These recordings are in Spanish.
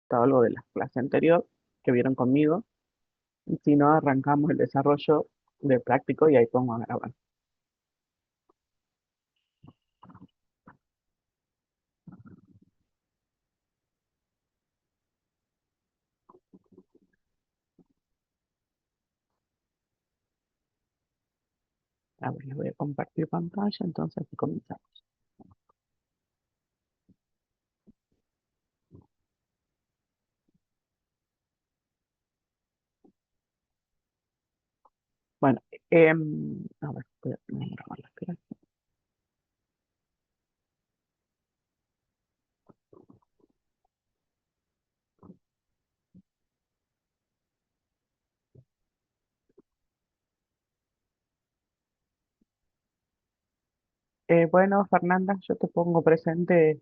gustado algo de la clase anterior que vieron conmigo. Y si no, arrancamos el desarrollo del práctico y ahí pongo a grabar. A ver, les voy a compartir pantalla, entonces comenzamos. Bueno, a ver, voy a grabar las clases. Bueno, Fernanda, yo te pongo presente.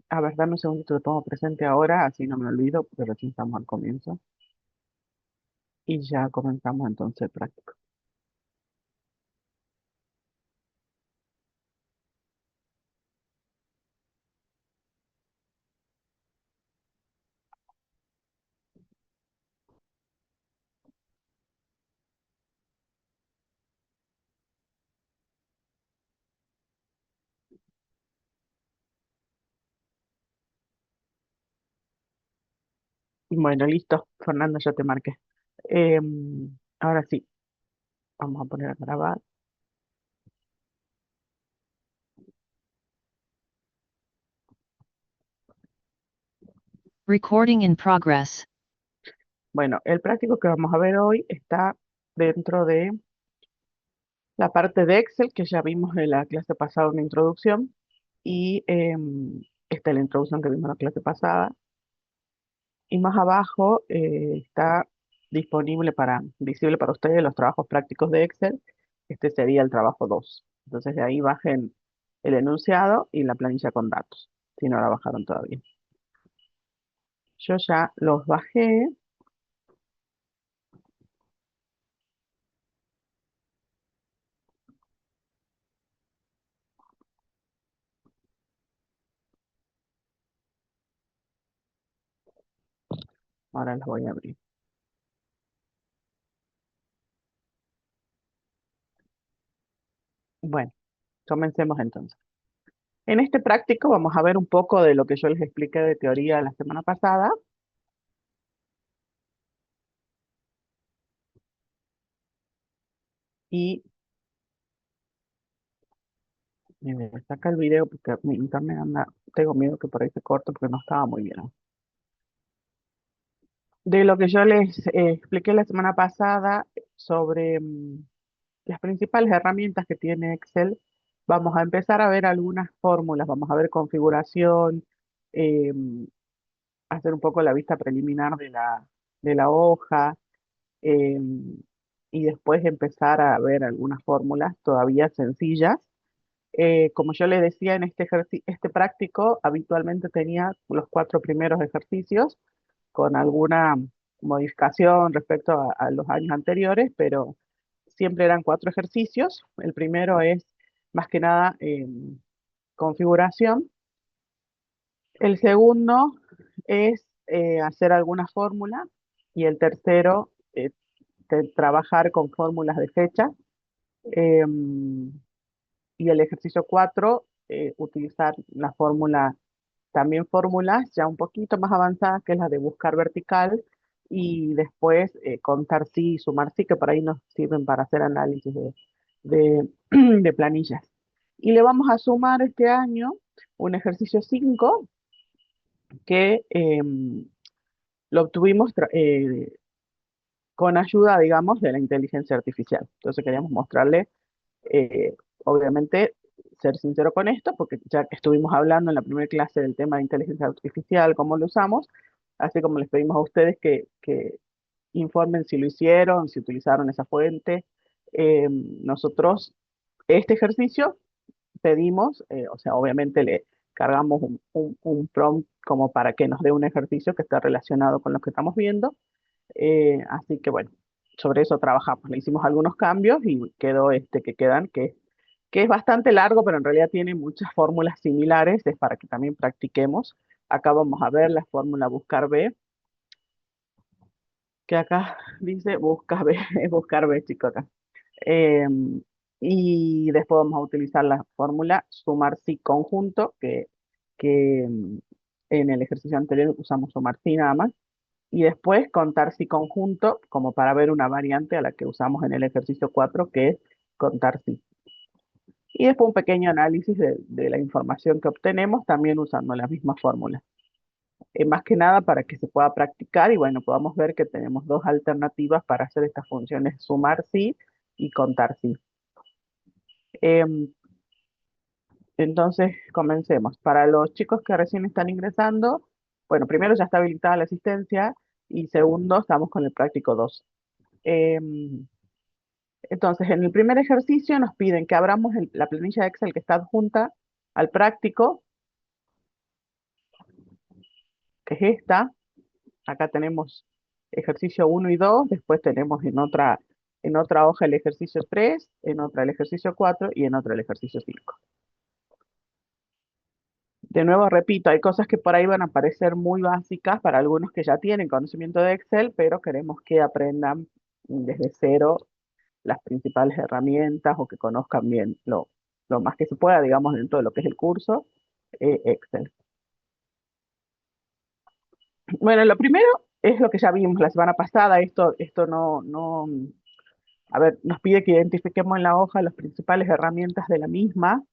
A ver, dame un segundito, te pongo presente ahora, así no me olvido, porque recién estamos al comienzo. Y ya comenzamos entonces el práctico. Bueno, listo, Fernanda, ya te marqué. Ahora sí, vamos a poner a grabar. Recording in progress. Bueno, el práctico que vamos a ver hoy está dentro de la parte de Excel que ya vimos en la clase pasada, una introducción, y esta es la introducción que vimos en la clase pasada. Y más abajo está disponible visible para ustedes los trabajos prácticos de Excel. Este sería el trabajo 2. Entonces de ahí bajen el enunciado y la planilla con datos, si no la bajaron todavía. Yo ya los bajé. Ahora los voy a abrir. Bueno, comencemos entonces. En este práctico vamos a ver un poco de lo que yo les expliqué de teoría la semana pasada. Y me voy a sacar el video porque mi internet anda, tengo miedo que por ahí se corte porque no estaba muy bien. De lo que yo les expliqué la semana pasada sobre las principales herramientas que tiene Excel, vamos a empezar a ver algunas fórmulas, vamos a ver configuración, eh, hacer un poco la vista preliminar de la hoja, eh, y después empezar a ver algunas fórmulas todavía sencillas. Como yo les decía, en este práctico habitualmente tenía los 4 primeros ejercicios con alguna modificación respecto a los años anteriores, pero siempre eran 4 ejercicios. El primero es más que nada configuración. El segundo es hacer alguna fórmula y el tercero trabajar con fórmulas de fecha. em, y el ejercicio 4, utilizar la fórmula, también fórmulas ya un poquito más avanzadas, que es la de buscar vertical, y después contar sí y sumar sí, que por ahí nos sirven para hacer análisis de, de planillas. Y le vamos a sumar este año un ejercicio 5 que lo obtuvimos con ayuda, digamos, de la inteligencia artificial. Entonces queríamos mostrarle, obviamente, ser sincero con esto, porque ya que estuvimos hablando en la primera clase del tema de inteligencia artificial, cómo lo usamos, así como les pedimos a ustedes que informen si lo hicieron, si utilizaron esa fuente. Nosotros, este ejercicio, pedimos, o sea, obviamente le cargamos un prompt como para que nos dé un ejercicio que esté relacionado con lo que estamos viendo. Así que bueno, sobre eso trabajamos. Le hicimos algunos cambios y quedó este que es bastante largo, pero en realidad tiene muchas fórmulas similares, es para que también practiquemos Acá vamos a ver la fórmula buscar B, que acá dice busca B, buscar B, chico, acá. Eh, y después vamos a utilizar la fórmula sumar sí conjunto, que en el ejercicio anterior usamos sumar sí nada más. Y después contar sí conjunto, como para ver una variante a la que usamos en el ejercicio 4 que es contar sí. Y después un pequeño análisis de la información que obtenemos, también usando las mismas fórmulas. Más que nada para que se pueda practicar y bueno, podamos ver que tenemos dos alternativas para hacer estas funciones, sumar sí y contar sí. Em, entonces, comencemos. Para los chicos que recién están ingresando, bueno, primero ya está habilitada la asistencia y segundo, estamos con el práctico 2. Em, entonces, en el primer ejercicio nos piden que abramos la planilla de Excel que está adjunta al práctico, que es esta. Acá tenemos ejercicio 1 y 2, después tenemos en otra hoja el ejercicio 3, en otra el ejercicio 4 y en otra el ejercicio 5. De nuevo, repito, hay cosas que por ahí van a parecer muy básicas para algunos que ya tienen conocimiento de Excel, pero queremos que aprendan desde cero las principales herramientas o que conozcan bien lo más que se pueda, digamos, dentro de lo que es el curso, Excel. Bueno, lo primero es lo que ya vimos la semana pasada, esto no, a ver, nos pide que identifiquemos en la hoja las principales herramientas de la misma,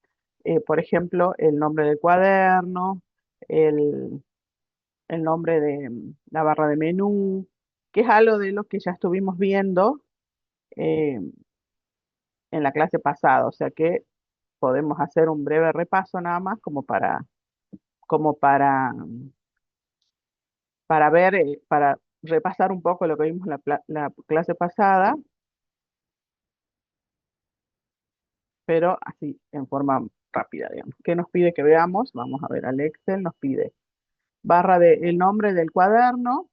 por ejemplo, el nombre del cuaderno, el, el nombre de la barra de menú, que es algo de lo que ya estuvimos viendo eh, en la clase pasada, o sea que podemos hacer un breve repaso nada más como para ver, para repasar un poco lo que vimos la clase pasada, pero así en forma rápida, digamos. ¿Qué nos pide que veamos? Vamos a ver al Excel, nos pide el nombre del cuaderno.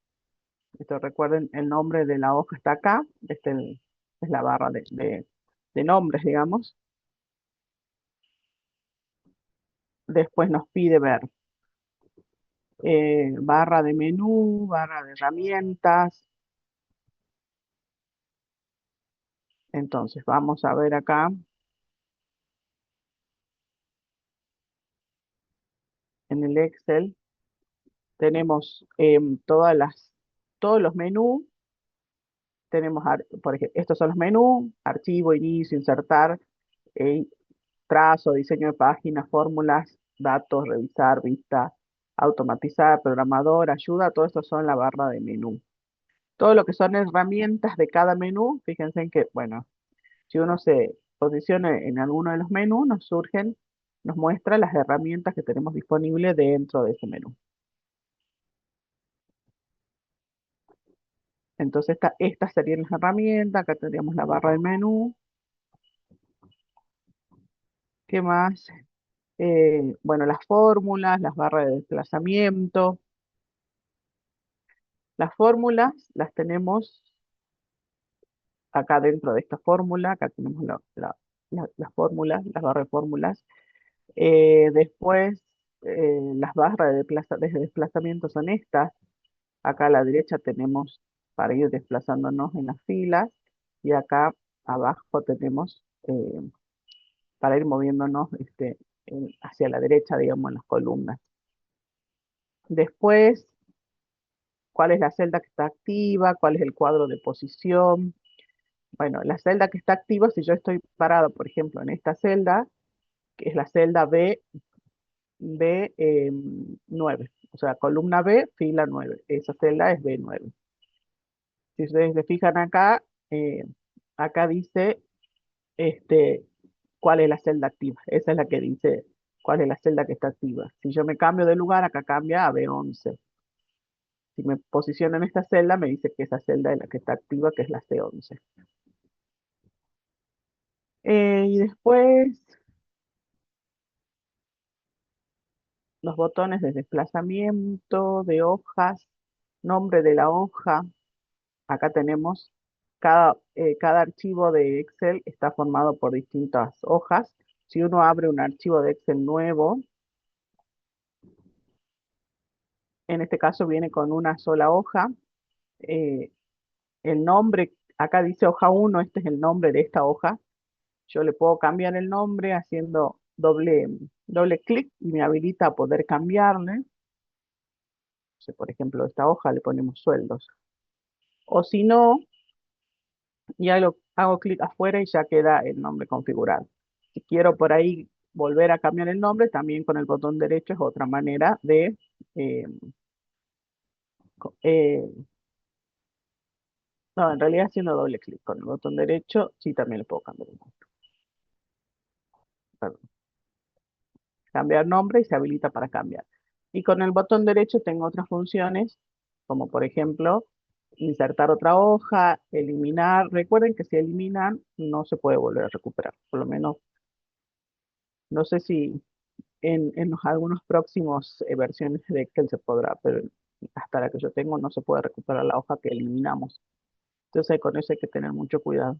Esto recuerden, el nombre de la hoja está acá, es la barra de nombres, digamos. Después nos pide ver barra de menú, barra de herramientas. Entonces vamos a ver acá en el Excel, tenemos todos los menús. Tenemos, por ejemplo, estos son los menús: archivo, inicio, insertar, eh, trazo, diseño de páginas, fórmulas, datos, revisar, vista, automatizar, programador, ayuda, todo esto son la barra de menú. Todo lo que son herramientas de cada menú, fíjense en que, bueno, si uno se posiciona en alguno de los menús, nos muestra las herramientas que tenemos disponibles dentro de ese menú. Entonces, estas serían las herramientas, acá tendríamos la barra de menú. ¿Qué más? Bueno, las fórmulas, las barras de desplazamiento. Las fórmulas las tenemos acá dentro de esta fórmula, acá tenemos las fórmulas, las barras de fórmulas. Después, las barras de desplazamiento son estas. Acá a la derecha tenemos para ir desplazándonos en las filas y acá abajo tenemos para ir moviéndonos hacia la derecha, digamos, en las columnas. Después, cuál es la celda que está activa, cuál es el cuadro de posición. Bueno, la celda que está activa, si yo estoy parado, por ejemplo, en esta celda, que es la celda B9, o sea, columna B, fila 9. Esa celda es B9. Si ustedes se fijan acá, eh, acá dice este, cuál es la celda activa. Esa es la que dice cuál es la celda que está activa. Si yo me cambio de lugar, acá cambia a B11. Si me posiciono en esta celda, me dice que esa celda es la que está activa, que es la C11. Y después los botones de desplazamiento, de hojas, nombre de la hoja. Acá tenemos cada archivo de Excel está formado por distintas hojas. Si uno abre un archivo de Excel nuevo, En este caso viene con una sola hoja. eh, el nombre, acá dice hoja uno, este es el nombre de esta hoja. Yo le puedo cambiar el nombre haciendo doble clic y me habilita a poder cambiarle. Si, por ejemplo, esta hoja le ponemos sueldos. O si no, ya lo hago clic afuera y ya queda el nombre configurado. Si quiero por ahí volver a cambiar el nombre, también con el botón derecho es otra manera de, eh, eh, no, en realidad haciendo doble clic con el botón derecho, sí también le puedo cambiar el nombre. Perdón. Cambiar nombre y se habilita para cambiar. Y con el botón derecho tengo otras funciones, como por ejemplo, insertar otra hoja, eliminar. Recuerden que si eliminan, no se puede volver a recuperar. Por lo menos, no sé si en algunos próximos versiones de Excel se podrá, pero hasta la que yo tengo no se puede recuperar la hoja que eliminamos. Entonces con eso hay que tener mucho cuidado.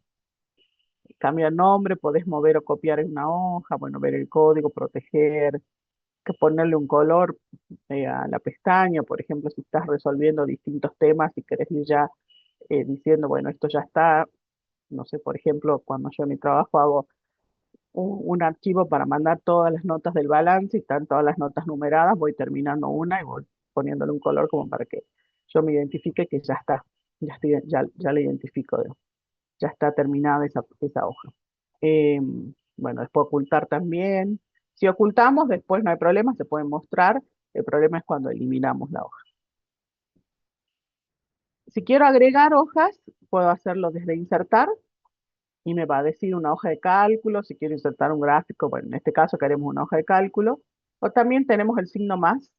Cambia el nombre, podés mover o copiar en una hoja, bueno, ver el código, proteger, que ponerle un color a la pestaña, por ejemplo, si estás resolviendo distintos temas y querés ir ya diciendo, bueno, esto ya está, no sé, por ejemplo, cuando yo en mi trabajo hago un archivo para mandar todas las notas del balance y están todas las notas numeradas, voy terminando una y voy poniéndole un color como para que yo me identifique que ya está, ya la identifico, ya está terminada esa hoja. Eh, bueno, después ocultar también. Si ocultamos, después no hay problema, se puede mostrar. El problema es cuando eliminamos la hoja. Si quiero agregar hojas, puedo hacerlo desde insertar y me va a decir una hoja de cálculo. Si quiero insertar un gráfico, bueno, en este caso queremos una hoja de cálculo. O también tenemos el signo más.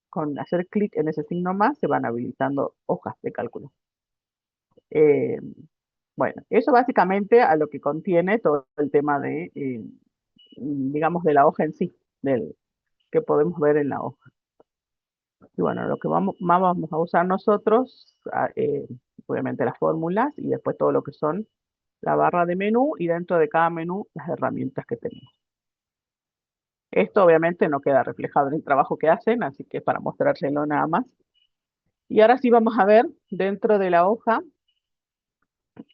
Con hacer clic en ese signo más, se van habilitando hojas de cálculo. Eh, bueno, eso básicamente a lo que contiene todo el tema de, digamos, de la hoja en sí, del que podemos ver en la hoja. Y bueno, lo que más vamos a usar nosotros, obviamente las fórmulas y después todo lo que son la barra de menú y dentro de cada menú las herramientas que tenemos. Esto obviamente no queda reflejado en el trabajo que hacen, así que para mostrárselo nada más. Y ahora sí vamos a ver dentro de la hoja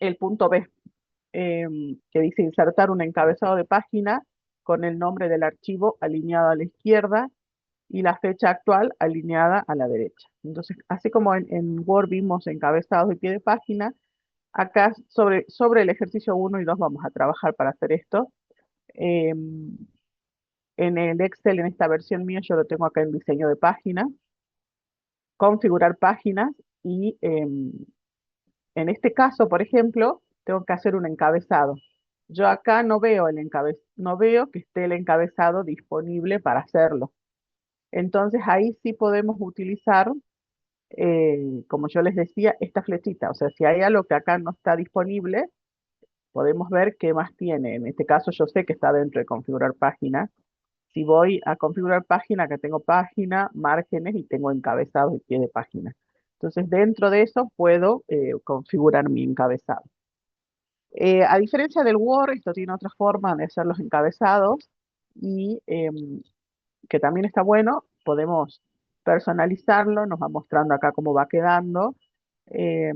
el punto B, que dice insertar un encabezado de página con el nombre del archivo alineado a la izquierda y la fecha actual alineada a la derecha. Entonces, así como en Word vimos encabezados de pie de página, acá sobre el ejercicio 1 y 2 vamos a trabajar para hacer esto. Eh, en el Excel, en esta versión mía, yo lo tengo acá en diseño de página, configurar páginas y en este caso, por ejemplo, tengo que hacer un encabezado. Yo acá no veo que esté el encabezado disponible para hacerlo. Entonces ahí sí podemos utilizar, como yo les decía, esta flechita. O sea, si hay algo que acá no está disponible, podemos ver qué más tiene. En este caso yo sé que está dentro de configurar página. Si voy a configurar página, acá tengo página, márgenes y tengo encabezados y pie de página. Entonces dentro de eso puedo configurar mi encabezado. A diferencia del Word, esto tiene otra forma de hacer los encabezados y que también está bueno, podemos personalizarlo, nos va mostrando acá cómo va quedando. Eh,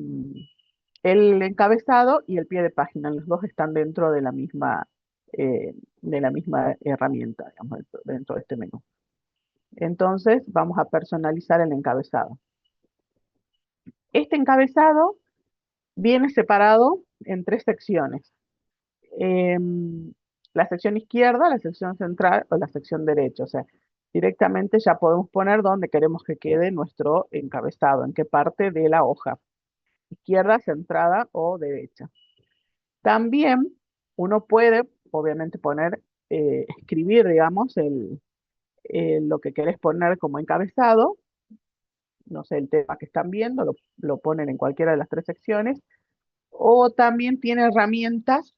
el encabezado y el pie de página, los dos están de la misma herramienta, digamos, dentro de este menú. Entonces, vamos a personalizar el encabezado. Este encabezado viene separado en tres secciones. La sección izquierda, la sección central o la sección derecha. O sea, directamente ya podemos poner dónde queremos que quede nuestro encabezado, en qué parte de la hoja, izquierda, centrada o derecha. También uno puede, obviamente, escribir, digamos, lo que querés poner como encabezado, no sé, el tema que están viendo, lo ponen en cualquiera de las tres secciones, o también tiene herramientas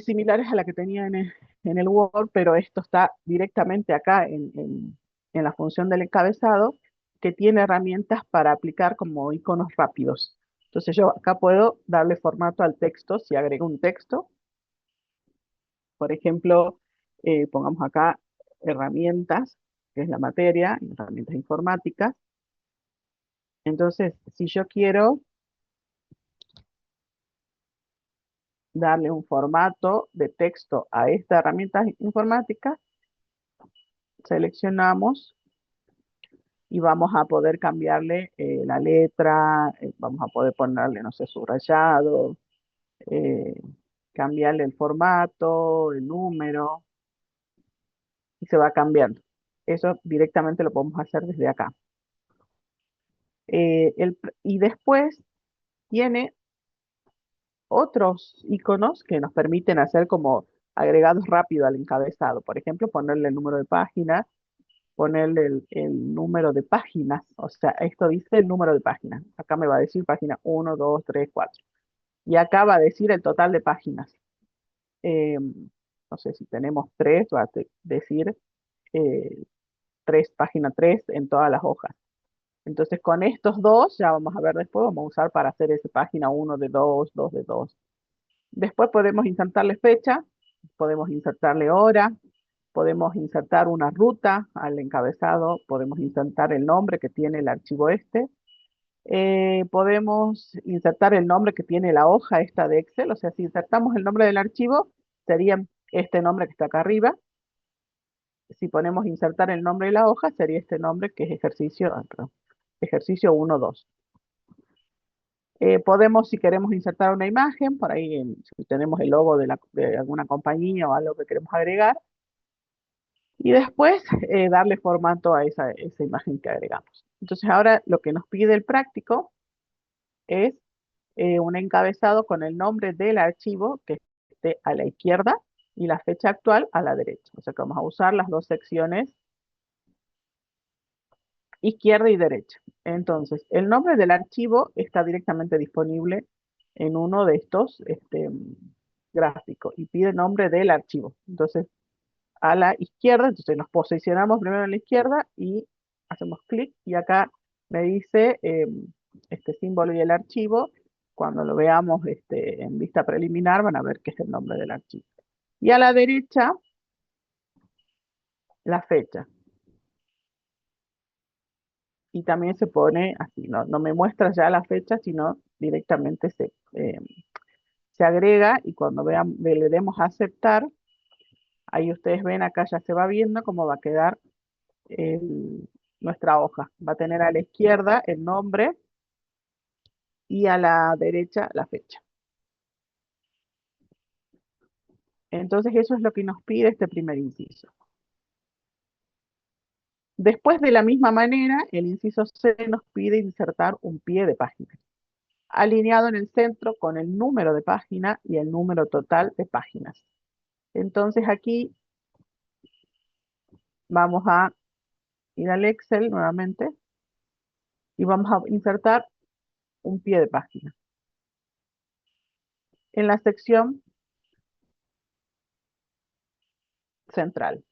similares a la que tenía en el Word, pero esto está directamente acá en la función del encabezado, que tiene herramientas para aplicar como iconos rápidos. Entonces yo acá puedo darle formato al texto si agrego un texto. Por ejemplo, pongamos acá herramientas, que es la materia, herramientas informáticas. Entonces, si yo quiero darle un formato de texto a esta herramienta informática, seleccionamos y vamos a poder cambiarle la letra, vamos a poder ponerle, no sé, subrayado, eh, cambiarle el formato, el número, y se va cambiando. Eso directamente lo podemos hacer desde acá. Y después tiene otros iconos que nos permiten hacer como agregados rápido al encabezado. Por ejemplo, ponerle el número de página, ponerle el número de páginas. O sea, esto dice el número de páginas. Acá me va a decir página 1, 2, 3, 4. Y acá va a decir el total de páginas. Eh, no sé si tenemos 3, va a decir eh, 3, página 3 en todas las hojas. Entonces con estos dos, ya vamos a ver después, vamos a usar para hacer esa página 1 de 2, 2 de 2. Después podemos insertarle fecha, podemos insertarle hora, podemos insertar una ruta al encabezado, podemos insertar el nombre que tiene el archivo este, podemos insertar el nombre que tiene la hoja esta de Excel, o sea, si insertamos el nombre del archivo, sería este nombre que está acá arriba. Si ponemos insertar el nombre de la hoja, sería este nombre que es ejercicio, perdón, ejercicio 1, 2. Podemos, si queremos insertar una imagen, por ahí si tenemos el logo de alguna compañía o algo que queremos agregar, y después darle formato a esa imagen que agregamos. Entonces ahora lo que nos pide el práctico es un encabezado con el nombre del archivo que esté a la izquierda y la fecha actual a la derecha. O sea que vamos a usar las dos secciones, izquierda y derecha. Entonces, el nombre del archivo está directamente disponible en uno de estos gráficos y pide nombre del archivo. Entonces, a la izquierda, entonces nos posicionamos primero a la izquierda y hacemos clic y acá me dice este símbolo y el archivo. Cuando lo veamos en vista preliminar van a ver que es el nombre del archivo. Y a la derecha, la fecha. Y también se pone así, no me muestra ya la fecha, sino directamente se agrega y cuando le demos a aceptar, ahí ustedes ven acá ya se va viendo cómo va a quedar nuestra hoja. Va a tener a la izquierda el nombre y a la derecha la fecha. Entonces eso es lo que nos pide este primer inciso. Después de la misma manera, el inciso C nos pide insertar un pie de página, alineado en el centro con el número de página y el número total de páginas. Entonces aquí vamos a ir al Excel nuevamente y vamos a insertar un pie de página. En la sección central.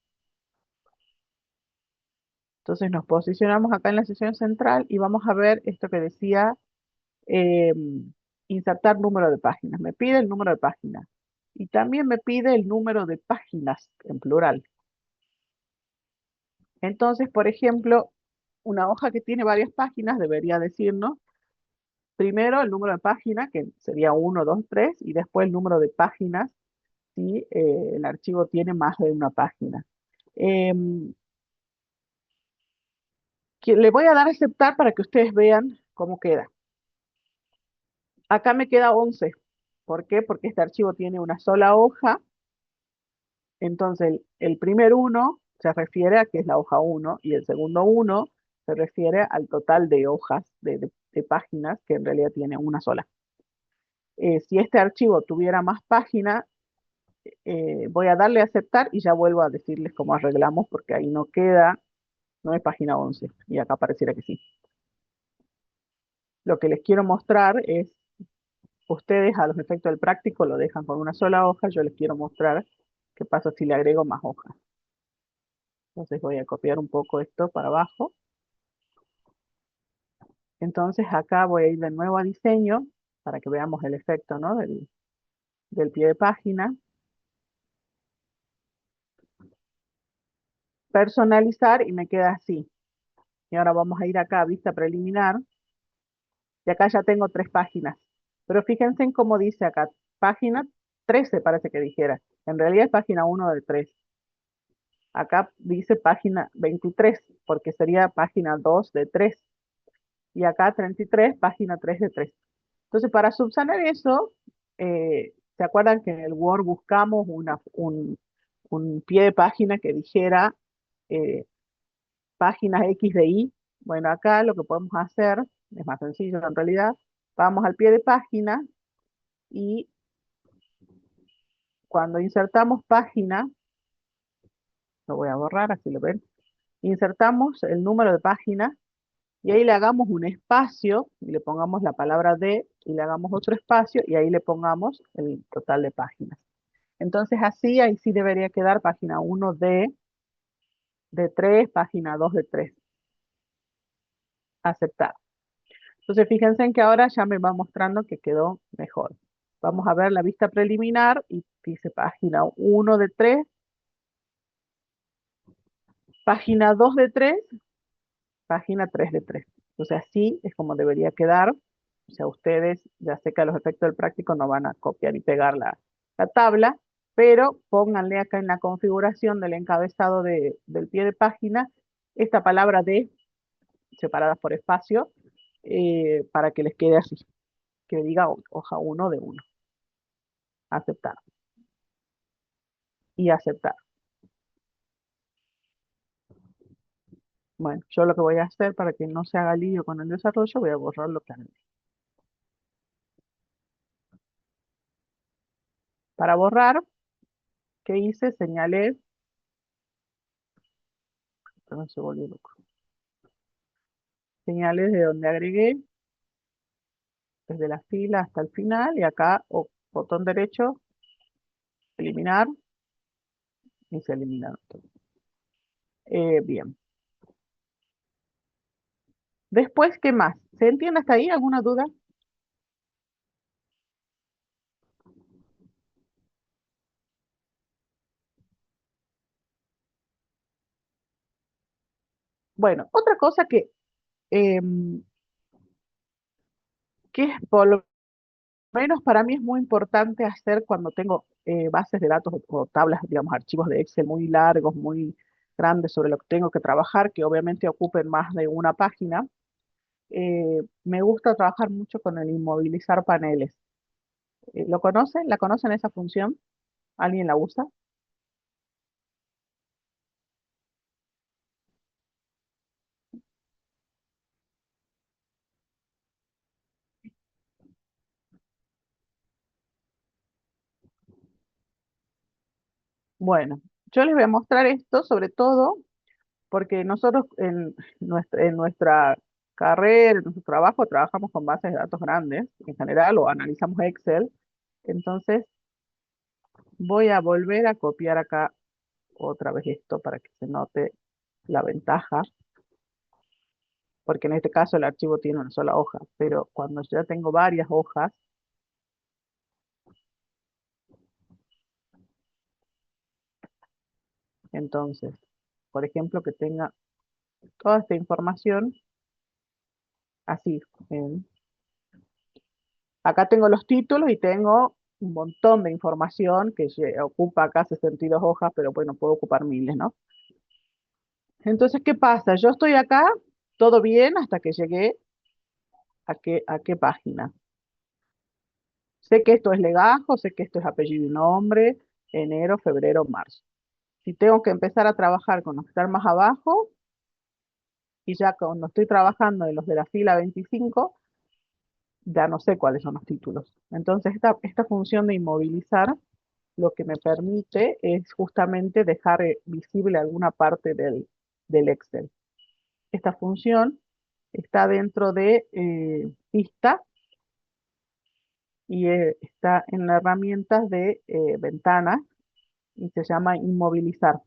Entonces nos posicionamos acá en la sección central y vamos a ver esto que decía eh, insertar número de páginas. Me pide el número de páginas. Y también me pide el número de páginas en plural. Entonces, por ejemplo, una hoja que tiene varias páginas debería decirnos primero el número de páginas, que sería 1, 2, 3, y después el número de páginas si el archivo tiene más de una página. Em, le voy a dar a aceptar para que ustedes vean cómo queda. Acá me queda 11. ¿Por qué? Porque este archivo tiene una sola hoja. Entonces, el primer uno se refiere a que es la hoja 1 y el segundo 1 se refiere al total de hojas, de páginas, que en realidad tiene una sola. Si este archivo tuviera más páginas, voy a darle a aceptar y ya vuelvo a decirles cómo arreglamos porque ahí no queda, no es página 11 y acá pareciera que sí. Lo que les quiero mostrar es, ustedes a los efectos del práctico lo dejan con una sola hoja, yo les quiero mostrar qué pasa si le agrego más hojas. Entonces voy a copiar un poco esto para abajo. Entonces acá voy a ir de nuevo a diseño para que veamos el efecto, ¿no? del pie de página. Personalizar y me queda así. Y ahora vamos a ir acá a vista preliminar Y acá ya tengo 3 páginas. Pero fíjense en cómo dice acá, página 13 parece que dijera. En realidad es página 1 de 3. Acá dice página 23 porque sería página 2 de 3. Y acá 33 página 3 de 3. Entonces, para subsanar eso, ¿se acuerdan que en el Word buscamos un pie de página que dijera eh, páginas X de Y? Bueno, acá lo que podemos hacer es más sencillo en realidad. Vamos al pie de página y cuando insertamos página, lo voy a borrar, así lo ven, insertamos el número de página y ahí le hagamos un espacio y le pongamos la palabra de y le hagamos otro espacio y ahí le pongamos el total de páginas. Entonces así, ahí sí debería quedar página 1 de 3, página 2 de 3. Aceptar. Entonces fíjense en que ahora ya me va mostrando que quedó mejor. Vamos a ver la vista preliminar y dice página 1 de 3, página 2 de 3, página 3 de 3. Entonces así es como debería quedar. O sea, ustedes, ya sé que a los efectos del práctico no van a copiar y pegar la tabla, pero pónganle acá en la configuración del encabezado del pie de página esta palabra de separadas por espacio para que les quede así, que diga hoja 1 de 1. Aceptar y aceptar. Bueno, yo lo que voy a hacer para que no se haga lío con el desarrollo, voy a borrar lo que haré. Para borrar, ¿qué hice? Señalé, perdón, se volvió loco. Señalé de donde agregué, desde la fila hasta el final, y acá, botón derecho, eliminar, y se eliminaron todo. Bien. Después, ¿qué más? ¿Se entiende hasta ahí? ¿Alguna duda? Bueno, otra cosa em, que es por lo menos para mí es muy importante hacer cuando tengo bases de datos o tablas, digamos, archivos de Excel muy largos, muy grandes sobre lo que tengo que trabajar, que obviamente ocupen más de una página. Me gusta trabajar mucho con el inmovilizar paneles. ¿Lo conocen? ¿La conocen esa función? ¿Alguien la usa? Bueno, yo les voy a mostrar esto sobre todo porque nosotros en nuestra carrera, en nuestro trabajo, trabajamos con bases de datos grandes en general o analizamos Excel. Entonces, voy a volver a copiar acá otra vez esto para que se note la ventaja, porque en este caso el archivo tiene una sola hoja, pero cuando ya tengo varias hojas, entonces, por ejemplo, que tenga toda esta información así. Acá tengo los títulos y tengo un montón de información que ocupa acá 62 hojas, pero bueno, puedo ocupar miles, ¿no? Entonces, ¿qué pasa? Yo estoy acá, todo bien, hasta que llegué a qué página. Sé que esto es legajo, sé que esto es apellido y nombre, enero, febrero, marzo. Si tengo que empezar a trabajar con los que están más abajo, y ya cuando estoy trabajando en los de la fila 25, ya no sé cuáles son los títulos. Entonces, esta función de inmovilizar lo que me permite es justamente dejar visible alguna parte del Excel. Esta función está dentro de vista y está en la herramienta de ventana y se llama inmovilizar.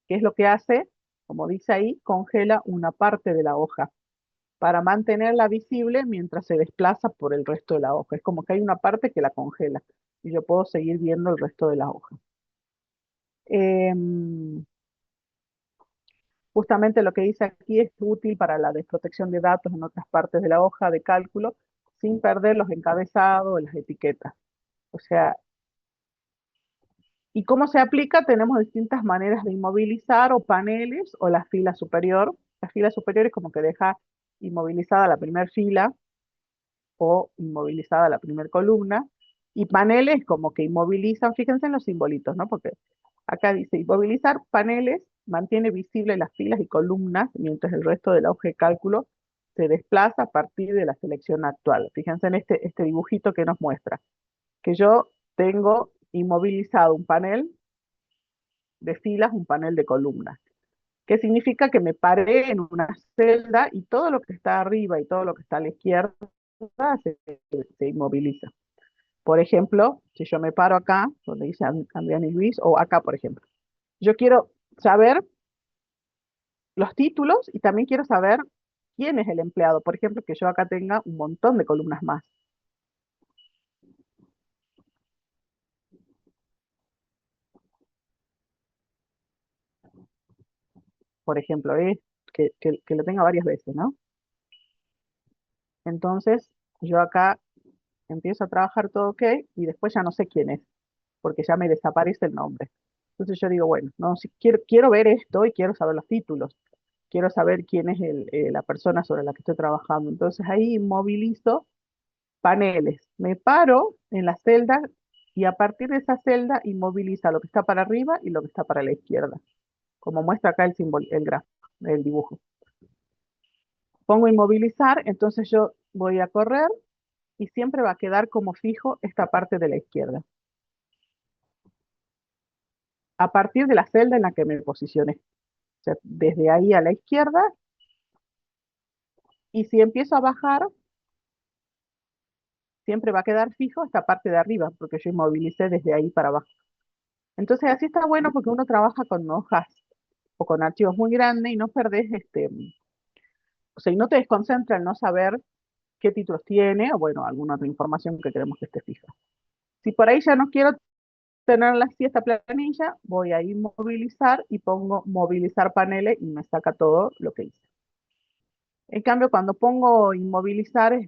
¿Qué es lo que hace? Como dice ahí, congela una parte de la hoja para mantenerla visible mientras se desplaza por el resto de la hoja. Es como que hay una parte que la congela y yo puedo seguir viendo el resto de la hoja. Em, Justamente lo que hice aquí es útil para la desprotección de datos en otras partes de la hoja de cálculo sin perder los encabezados o las etiquetas. O sea, ¿y cómo se aplica? Tenemos distintas maneras de inmovilizar o paneles o la fila superior. La fila superior es como que deja inmovilizada la primera fila o inmovilizada la primera columna. Y paneles como que inmovilizan, fíjense en los simbolitos, ¿no? Porque acá dice inmovilizar paneles, mantiene visibles las filas y columnas mientras el resto de la hoja de cálculo se desplaza a partir de la selección actual. Fíjense en este dibujito que nos muestra que yo tengo inmovilizado un panel de filas, un panel de columnas. ¿Qué significa? Que me paré en una celda y todo lo que está arriba y todo lo que está a la izquierda se, se inmoviliza. Por ejemplo, si yo me paro acá, donde dice Adrián y Luis, o acá, por ejemplo, yo quiero saber los títulos y también quiero saber quién es el empleado. Por ejemplo, que yo acá tenga un montón de columnas más. Por ejemplo, que lo tenga varias veces, ¿no? Entonces, yo acá empiezo a trabajar todo ok y después ya no sé quién es, porque ya me desaparece el nombre. Entonces yo digo, bueno, no, si quiero ver esto y quiero saber los títulos, quiero saber quién es la persona sobre la que estoy trabajando. Entonces ahí movilizo paneles, me paro en la celda y a partir de esa celda inmoviliza lo que está para arriba y lo que está para la izquierda, como muestra acá el símbolo, el gráfico, el dibujo. Pongo inmovilizar, entonces yo voy a correr y siempre va a quedar como fijo esta parte de la izquierda, a partir de la celda en la que me posicioné. O sea, desde ahí a la izquierda, y si empiezo a bajar, siempre va a quedar fijo esta parte de arriba, porque yo inmovilicé desde ahí para abajo. Entonces así está bueno porque uno trabaja con hojas o con archivos muy grandes y no perdés, o sea, y no te desconcentra en no saber qué títulos tiene o bueno, alguna otra información que queremos que esté fija. Si por ahí ya no quiero tenerla así esta planilla, voy a inmovilizar y pongo movilizar paneles y me saca todo lo que hice. En cambio, cuando pongo inmovilizar,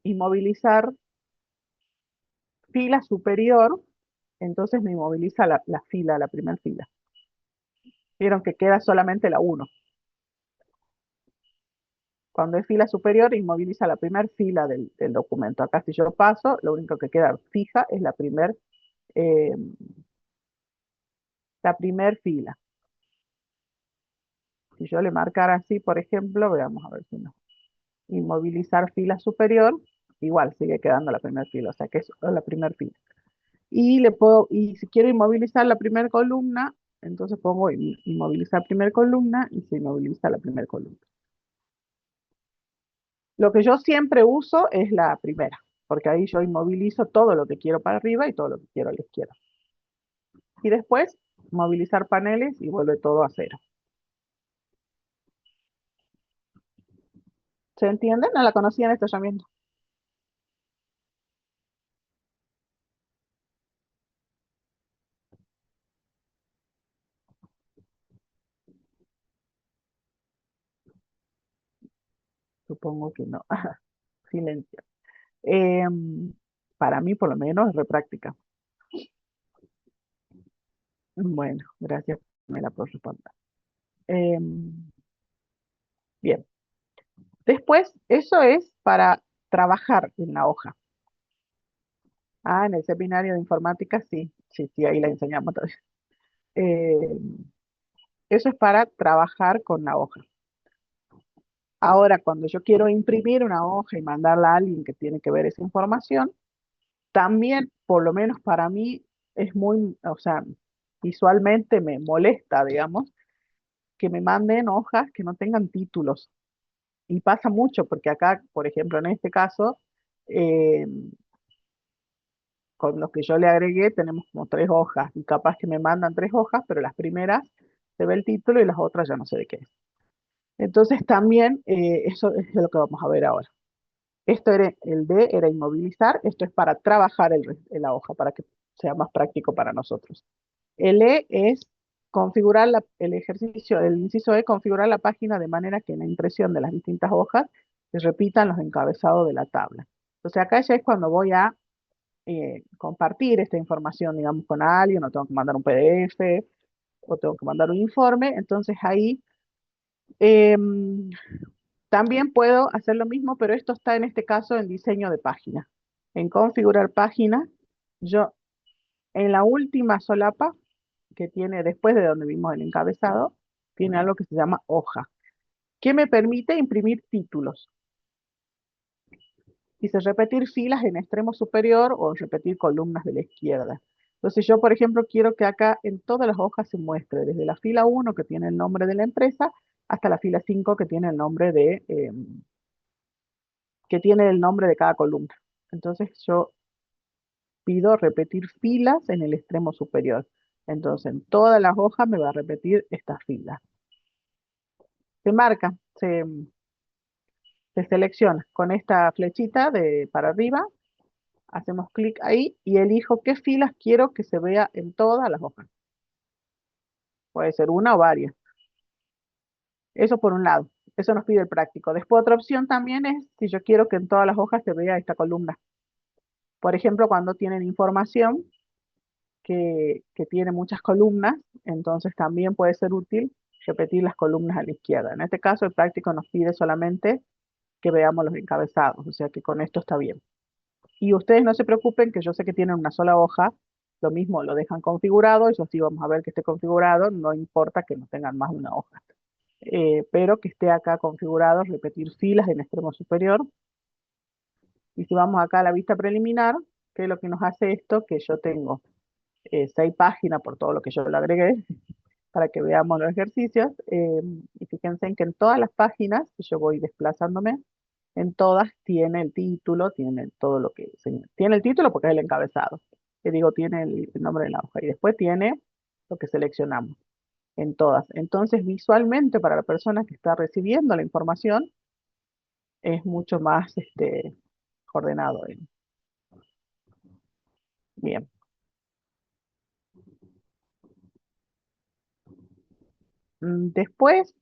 inmovilizar fila superior, entonces me inmoviliza la fila, la primera fila. Vieron que queda solamente la uno. Cuando es fila superior, inmoviliza la primera fila del documento. Acá si yo paso, lo único que queda fija es eh, la primer fila. Si yo le marcara así, por ejemplo, veamos a ver si no. Inmovilizar fila superior, igual sigue quedando la primera fila, o sea que es la primera fila. Y si quiero inmovilizar la primera columna, entonces pongo inmovilizar primera columna y se inmoviliza la primera columna. Lo que yo siempre uso es la primera, porque ahí yo inmovilizo todo lo que quiero para arriba y todo lo que quiero a la izquierda. Y después movilizar paneles y vuelve todo a cero. ¿Se entiende? No la conocían esta herramienta. Supongo que no. Silencio. Para mí, por lo menos, es re práctica. Bueno, gracias, me la por responder. Em, bien. Después, eso es para trabajar en la hoja. Ah, en el seminario de informática, sí, sí, sí, ahí la enseñamos todavía. Eh, Eso es para trabajar con la hoja. Ahora, cuando yo quiero imprimir una hoja y mandarla a alguien que tiene que ver esa información, también, por lo menos para mí, es muy, o sea, visualmente me molesta, digamos, que me manden hojas que no tengan títulos. Y pasa mucho, porque acá, por ejemplo, en este caso, eh, con los que yo le agregué, tenemos como tres hojas, y capaz que me mandan tres hojas, pero las primeras se ve el título y las otras ya no sé de qué es. Entonces también eso es lo que vamos a ver ahora. Esto era, el D era inmovilizar, esto es para trabajar en la hoja, para que sea más práctico para nosotros. El E es configurar el ejercicio, el inciso E, configurar la página de manera que en la impresión de las distintas hojas se repitan los encabezados de la tabla. Entonces acá ya es cuando voy a compartir esta información, digamos, con alguien, o tengo que mandar un PDF, o tengo que mandar un informe, entonces ahí em, también puedo hacer lo mismo, pero esto está en este caso en diseño de página. En configurar página, yo en la última solapa que tiene después de donde vimos el encabezado, tiene algo que se llama hoja, que me permite imprimir títulos. Dice repetir filas en extremo superior o repetir columnas de la izquierda. Entonces yo, por ejemplo, quiero que acá en todas las hojas se muestre, desde la fila 1 que tiene el nombre de la empresa, hasta la fila 5 que tiene el nombre que tiene el nombre de cada columna. Entonces yo pido repetir filas en el extremo superior. Entonces en todas las hojas me va a repetir esta fila. Se marca, se selecciona con esta flechita de para arriba, hacemos clic ahí y elijo qué filas quiero que se vea en todas las hojas. Puede ser una o varias. Eso por un lado. Eso nos pide el práctico. Después otra opción también es si yo quiero que en todas las hojas se vea esta columna. Por ejemplo, cuando tienen información que tiene muchas columnas, entonces también puede ser útil repetir las columnas a la izquierda. En este caso, el práctico nos pide solamente que veamos los encabezados, o sea que con esto está bien. Y ustedes no se preocupen, que yo sé que tienen una sola hoja, lo mismo lo dejan configurado, eso sí vamos a ver que esté configurado, no importa que no tengan más de una hoja. Pero que esté acá configurado, repetir filas en extremo superior. Y si vamos acá a la vista preliminar, que es lo que nos hace esto, que yo tengo 6 páginas por todo lo que yo le agregué, para que veamos los ejercicios. Y fíjense en que en todas las páginas que yo voy desplazándome, en todas tiene el título, tiene todo lo que tiene el título porque es el encabezado. Que digo, tiene el nombre de la hoja y después tiene lo que seleccionamos en todas. Entonces, visualmente para la persona que está recibiendo la información es mucho más ordenado. Bien. Después,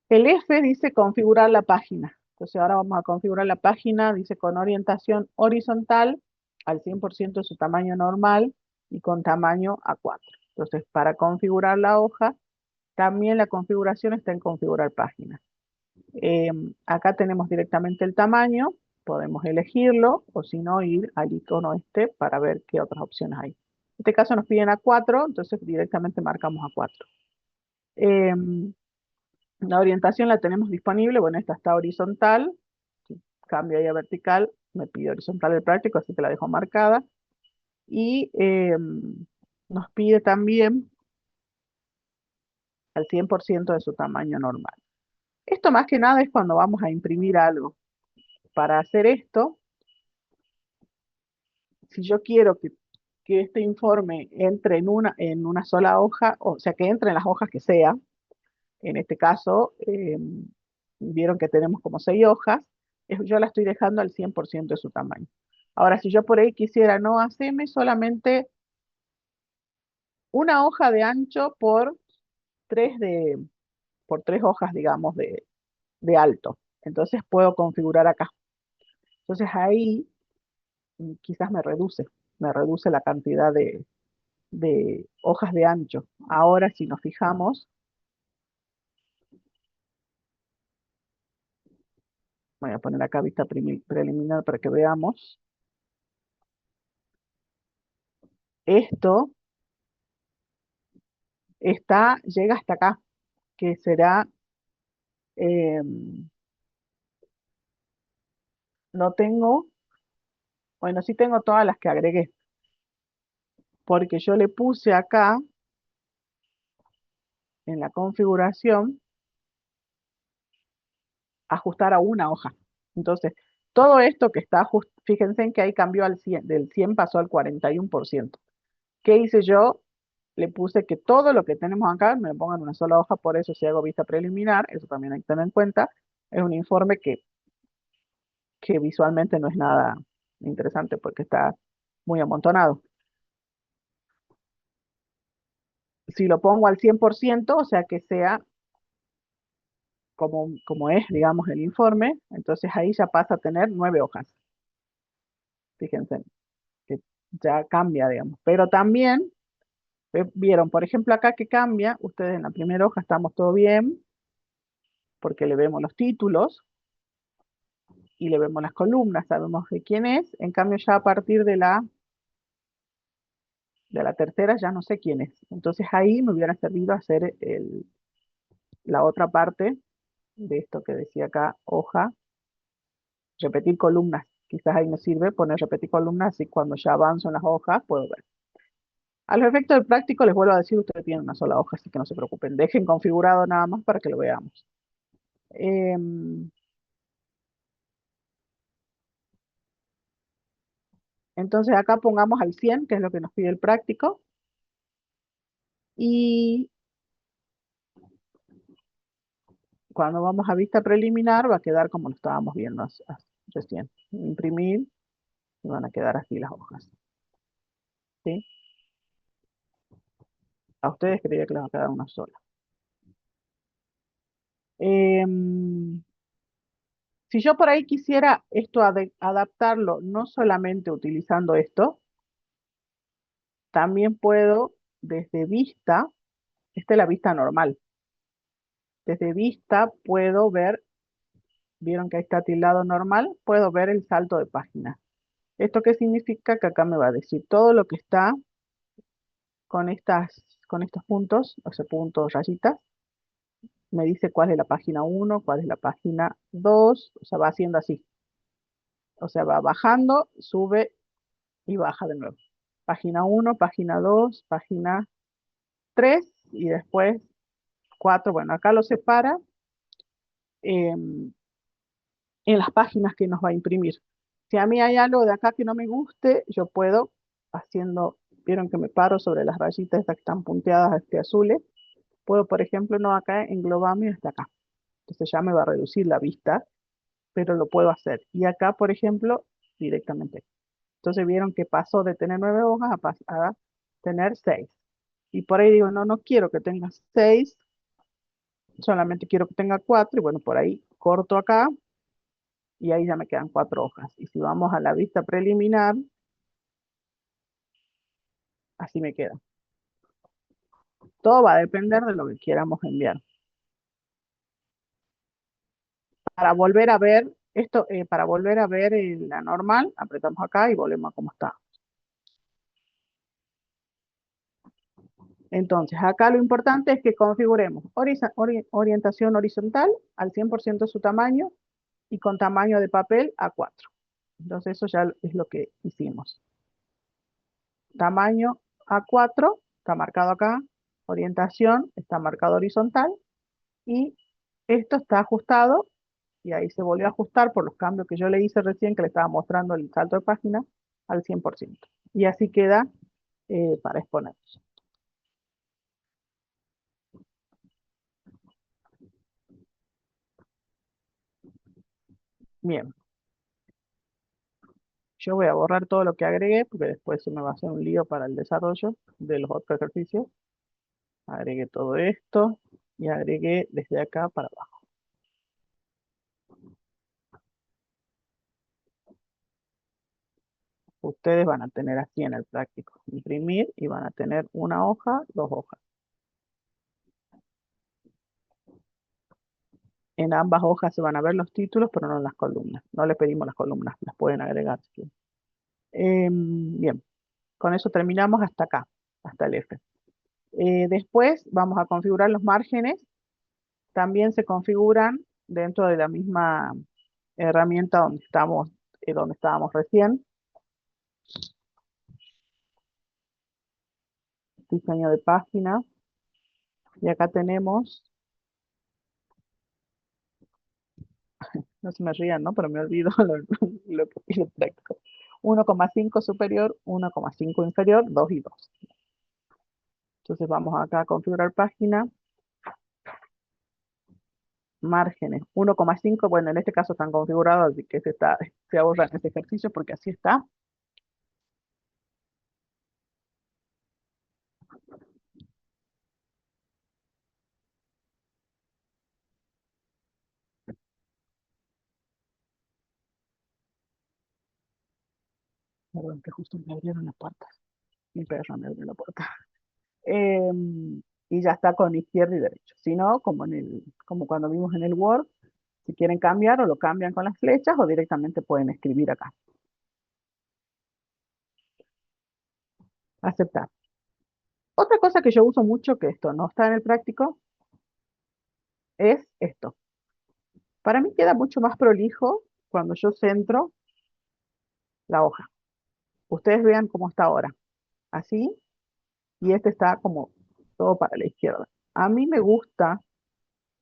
el F dice configurar la página. Entonces ahora vamos a configurar la página, dice con orientación horizontal al 100% de su tamaño normal y con tamaño A4. Entonces para configurar la hoja, también la configuración está en configurar página. Acá tenemos directamente el tamaño, podemos elegirlo o si no ir al icono para ver qué otras opciones hay. En este caso nos piden A4, entonces directamente marcamos A4. La orientación la tenemos disponible, bueno, esta está horizontal, si cambio ahí a vertical, me pide horizontal el práctico, así que la dejo marcada. Y nos pide también al 100% de su tamaño normal. Esto más que nada es cuando vamos a imprimir algo. Para hacer esto, si yo quiero que este informe entre en una sola hoja, o sea, que entre en las hojas que sea, en este caso, vieron que tenemos como 6 hojas, yo la estoy dejando al 100% de su tamaño. Ahora, si yo por ahí quisiera no hacerme solamente una hoja de ancho tres de, por 3 hojas, digamos, de alto. Entonces puedo configurar acá. Entonces ahí quizás me reduce la cantidad de hojas de ancho. Ahora, si nos fijamos, voy a poner acá vista preliminar para que veamos. Esto llega hasta acá, que será, eh, no tengo, bueno, sí tengo todas las que agregué, porque yo le puse acá en la configuración ajustar a una hoja. Entonces, todo esto que está, fíjense en que ahí cambió del 100 pasó al 41%. ¿Qué hice yo? Le puse que todo lo que tenemos acá me lo pongan en una sola hoja, por eso si hago vista preliminar, eso también hay que tener en cuenta, es un informe que visualmente no es nada interesante porque está muy amontonado. Si lo pongo al 100%, o sea que sea como es, digamos, el informe, entonces ahí ya pasa a tener 9 hojas. Fíjense, que ya cambia, digamos. Pero también, vieron, por ejemplo, acá que cambia, ustedes en la primera hoja estamos todo bien, porque le vemos los títulos y le vemos las columnas, sabemos de quién es. En cambio, ya a partir de la tercera ya no sé quién es. Entonces ahí me hubiera servido hacer la otra parte de esto que decía acá, hoja, repetir columnas. Quizás ahí me sirve poner repetir columnas y cuando ya avanzo en las hojas puedo ver. A los efectos del práctico les vuelvo a decir, ustedes tienen una sola hoja, así que no se preocupen. Dejen configurado nada más para que lo veamos. Em, entonces acá pongamos al 100, que es lo que nos pide el práctico. Y cuando vamos a vista preliminar va a quedar como lo estábamos viendo recién. Imprimir y van a quedar así las hojas. ¿Sí? A ustedes creía que les va a quedar una sola. Em, si yo por ahí quisiera esto adaptarlo, no solamente utilizando esto, también puedo desde vista, esta es la vista normal, desde vista puedo ver, vieron que ahí está tildado normal, puedo ver el salto de página. ¿Esto qué significa? Que acá me va a decir todo lo que está con estos puntos, o sea, puntos, rayitas, me dice cuál es la página 1, cuál es la página 2, o sea, va haciendo así. O sea, va bajando, sube y baja de nuevo. Página 1, página 2, página 3 y después 4. Bueno, acá lo separa em, en las páginas que nos va a imprimir. Si a mí hay algo de acá que no me guste, yo puedo haciendo, vieron que me paro sobre las rayitas estas que están punteadas azules, puedo, por ejemplo, no acá englobarme hasta acá. Entonces ya me va a reducir la vista, pero lo puedo hacer. Y acá, por ejemplo, directamente. Entonces vieron que pasó de tener 9 hojas a tener 6. Y por ahí digo, no, no quiero que tenga 6, solamente quiero que tenga 4. Y bueno, por ahí corto acá y ahí ya me quedan 4 hojas. Y si vamos a la vista preliminar, así me queda. Todo va a depender de lo que queramos enviar. Para volver a ver esto, para volver a ver la normal, apretamos acá y volvemos a cómo está. Entonces, acá lo importante es que configuremos orientación horizontal al 100% de su tamaño y con tamaño de papel A4. Entonces, eso ya es lo que hicimos. Tamaño A4 está marcado acá, orientación está marcado horizontal y esto está ajustado y ahí se volvió a ajustar por los cambios que yo le hice recién, que le estaba mostrando el salto de página al 100%. Y así queda para exponer. Bien, yo voy a borrar todo lo que agregué, porque después se me va a hacer un lío para el desarrollo de los otros ejercicios. Agregué todo esto y agregué desde acá para abajo. Ustedes van a tener así en el práctico, imprimir y van a tener una hoja, 2 hojas. En ambas hojas se van a ver los títulos, pero no las columnas. No les pedimos las columnas, las pueden agregar si quieren. Bien, con eso terminamos hasta acá, hasta el F. Después vamos a configurar los márgenes. También se configuran dentro de la misma herramienta donde estábamos recién. Diseño de página. Y acá tenemos, no se me rían, ¿no? Pero me olvido lo que pide el práctico. 1,5 superior, 1,5 inferior, 2 y 2. Entonces vamos acá a configurar página, márgenes 1,5, bueno, en este caso están configurados, así que se ahorran ese ejercicio porque así está. Perdón, que justo me abrieron la puerta. Mi perro me abrió la puerta. Y ya está con izquierda y derecha. Si no, como cuando vimos en el Word, si quieren cambiar o lo cambian con las flechas o directamente pueden escribir acá. Aceptar. Otra cosa que yo uso mucho, que esto no está en el práctico, es esto. Para mí queda mucho más prolijo cuando yo centro la hoja. Ustedes vean cómo está ahora. Así, y este está como todo para la izquierda. A mí me gusta,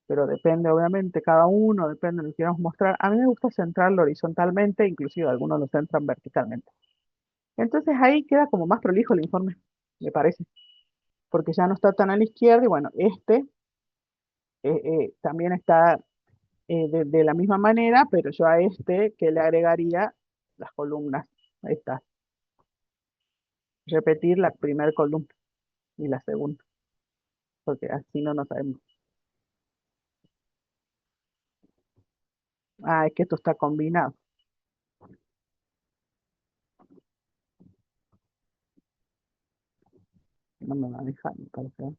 pero depende obviamente, cada uno, depende de lo que queramos mostrar. A mí me gusta centrarlo horizontalmente, inclusive algunos lo centran verticalmente. Entonces ahí queda como más prolijo el informe, me parece, porque ya no está tan a la izquierda y bueno, este también está de la misma manera, pero yo a este que le agregaría las columnas, estas, repetir la primera columna y la segunda, porque así no nos sabemos. Ah, es que esto está combinado, no me va a dejar, me parece.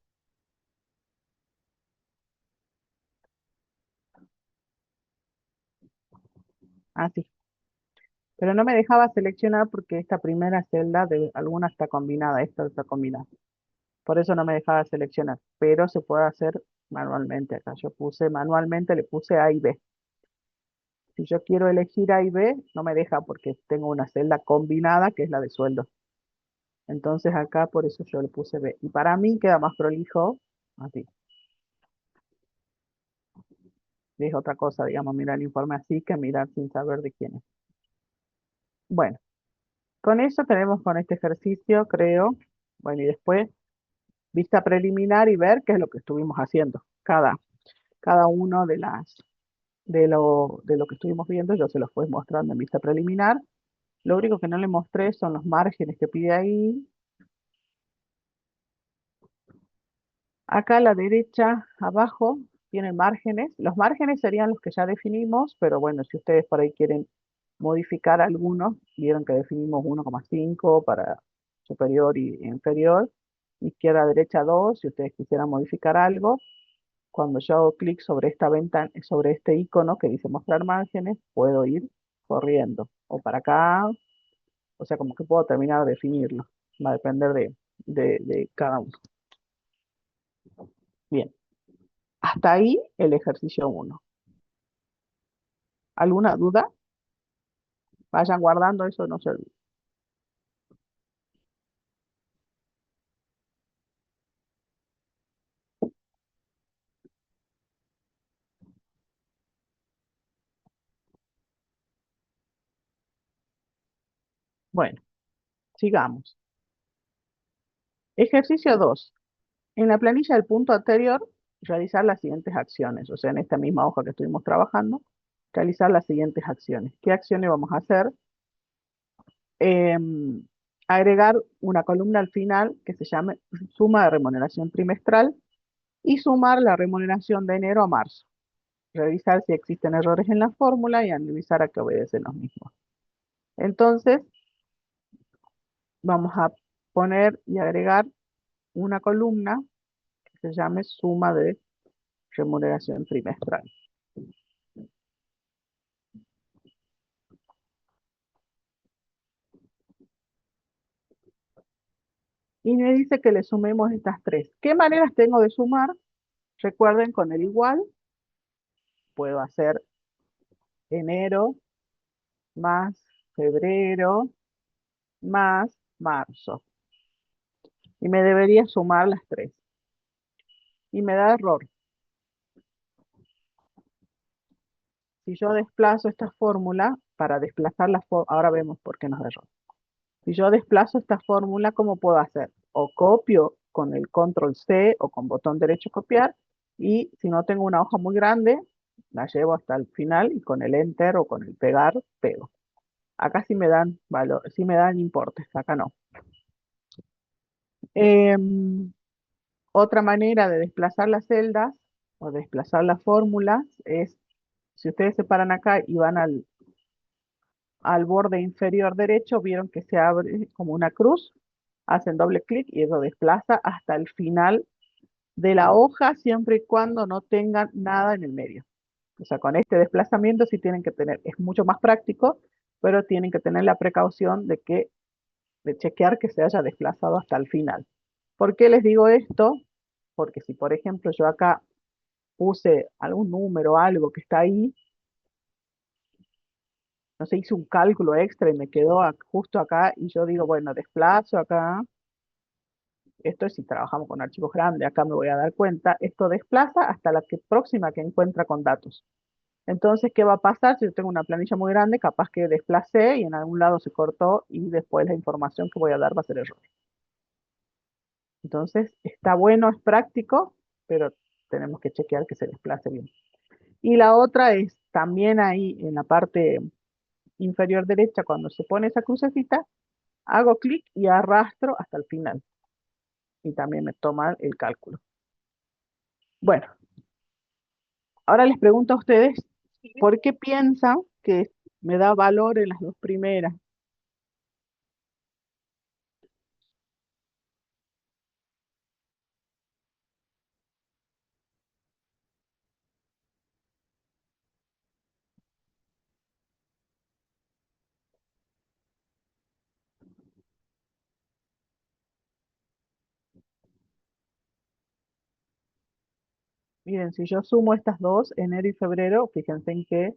Ah, sí, pero no me dejaba seleccionar porque esta primera celda de alguna está combinada, esta está combinada. Por eso no me dejaba seleccionar, pero se puede hacer manualmente acá. Yo puse manualmente, le puse A y B. Si yo quiero elegir A y B, no me deja porque tengo una celda combinada que es la de sueldo. Entonces acá por eso yo le puse B. Y para mí queda más prolijo, así. Es otra cosa, digamos, mirar el informe así que mirar sin saber de quién es. Bueno, con eso tenemos con este ejercicio, creo. Bueno, y después vista preliminar y ver qué es lo que estuvimos haciendo. Cada uno de lo que estuvimos viendo, yo se los fui mostrando en vista preliminar. Lo único que no le mostré son los márgenes que pide ahí. Acá a la derecha, abajo, tiene márgenes. Los márgenes serían los que ya definimos, pero bueno, si ustedes por ahí quieren modificar algunos, vieron que definimos 1,5 para superior y inferior, izquierda, derecha 2. Si ustedes quisieran modificar algo, cuando yo hago clic sobre esta ventana, sobre este icono que dice mostrar márgenes, puedo ir corriendo o para acá, o sea, como que puedo terminar de definirlo. Va a depender de cada uno. Bien, hasta ahí el ejercicio uno. ¿Alguna duda? Vayan guardando eso, no se olviden. Bueno, sigamos. Ejercicio 2. En la planilla del punto anterior, realizar las siguientes acciones. O sea, en esta misma hoja que estuvimos trabajando, realizar las siguientes acciones. ¿Qué acciones vamos a hacer? em, Agregar una columna al final que se llame suma de remuneración trimestral y sumar la remuneración de enero a marzo. Revisar si existen errores en la fórmula y analizar a qué obedecen los mismos. Entonces, vamos a poner y agregar una columna que se llame suma de remuneración trimestral. Y me dice que le sumemos estas tres. ¿Qué maneras tengo de sumar? Recuerden, con el igual puedo hacer enero más febrero más marzo. Y me debería sumar las tres. Y me da error. Si yo desplazo esta fórmula, para desplazar la fórmula, ahora vemos por qué nos da error. Si yo desplazo esta fórmula, ¿cómo puedo hacer? O copio con el control C o con botón derecho copiar. Y si no tengo una hoja muy grande, la llevo hasta el final y con el enter o con el pegar, pego. Acá sí me dan valor, sí me dan importes, acá no. Em, Otra manera de desplazar las celdas o desplazar las fórmulas es, si ustedes se paran acá y van al borde inferior derecho, vieron que se abre como una cruz, hacen doble clic y eso desplaza hasta el final de la hoja, siempre y cuando no tengan nada en el medio. O sea, con este desplazamiento sí tienen que tener, es mucho más práctico, pero tienen que tener la precaución de chequear que se haya desplazado hasta el final. ¿Por qué les digo esto? Porque si, por ejemplo, yo acá puse algún número, algo que está ahí, no sé, hice un cálculo extra y me quedó justo acá y yo digo, bueno, desplazo acá, esto es si trabajamos con archivos grandes, acá me voy a dar cuenta, esto desplaza hasta la próxima que encuentra con datos. Entonces, ¿qué va a pasar? Si yo tengo una planilla muy grande, capaz que desplacé y en algún lado se cortó y después la información que voy a dar va a ser error. Entonces, está bueno, es práctico, pero tenemos que chequear que se desplace bien. Y la otra es también ahí en la parte inferior derecha, cuando se pone esa crucecita, hago clic y arrastro hasta el final. Y también me toma el cálculo. Bueno, ahora les pregunto a ustedes, ¿por qué piensan que me da valor en las dos primeras? Miren, si yo sumo estas dos, enero y febrero, fíjense en que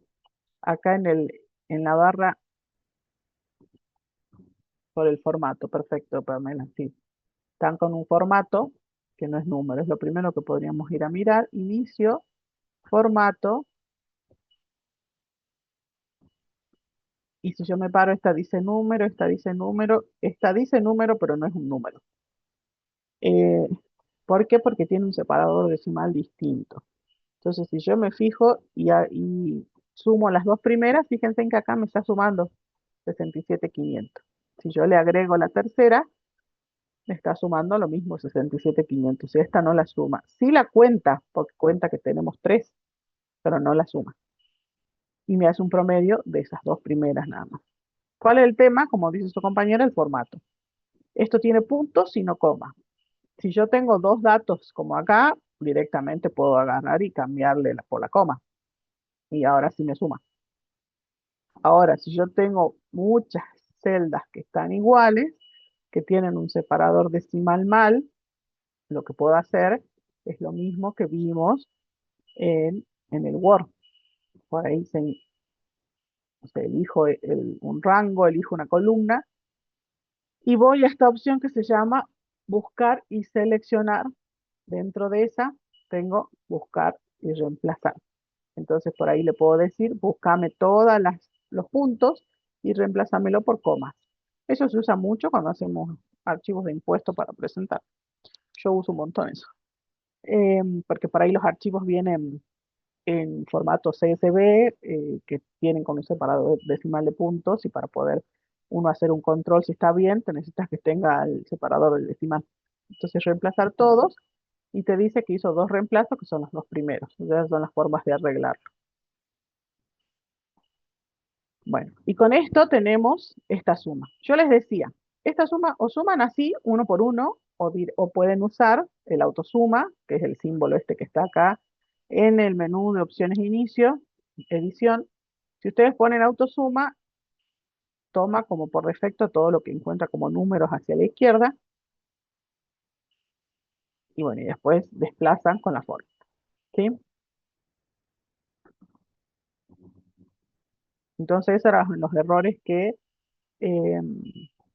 acá en la barra por el formato, perfecto, Pamela, sí. Están con un formato que no es número, es lo primero que podríamos ir a mirar. Inicio, formato, y si yo me paro, esta dice número, esta dice número, esta dice número, pero no es un número. Eh, ¿Por qué? Porque tiene un separador decimal distinto. Entonces, si yo me fijo y sumo las dos primeras, fíjense en que acá me está sumando 67.500. Si yo le agrego la tercera, me está sumando lo mismo 67.500. Y esta no la suma. Sí la cuenta, porque cuenta que tenemos tres, pero no la suma. Y me hace un promedio de esas dos primeras nada más. ¿Cuál es el tema? Como dice su compañera, el formato. Esto tiene puntos y no comas. Si yo tengo dos datos como acá, directamente puedo agarrar y cambiarle por la coma. Y ahora sí me suma. Ahora, si yo tengo muchas celdas que están iguales, que tienen un separador decimal mal, lo que puedo hacer es lo mismo que vimos en el Word. Por ahí o sea, elijo un rango, elijo una columna y voy a esta opción que se llama buscar y seleccionar. Dentro de esa tengo buscar y reemplazar. Entonces por ahí le puedo decir, búscame todos los puntos y reemplásamelo por comas. Eso se usa mucho cuando hacemos archivos de impuestos para presentar. Yo uso un montón eso. Porque por ahí los archivos vienen en formato CSV, que tienen con un separador decimal de puntos y para poder uno hacer un control si está bien, te necesitas que tenga el separador del decimal. Entonces reemplazar todos y te dice que hizo dos reemplazos que son los dos primeros. Esas son las formas de arreglarlo. Bueno, y con esto tenemos esta suma. Yo les decía, esta suma o suman así, uno por uno, o pueden usar el autosuma, que es el símbolo este que está acá, en el menú de opciones inicio, edición. Si ustedes ponen autosuma, toma como por defecto todo lo que encuentra como números hacia la izquierda, y bueno, y después desplazan con la forma, ¿sí? Entonces, esos eran los errores eh,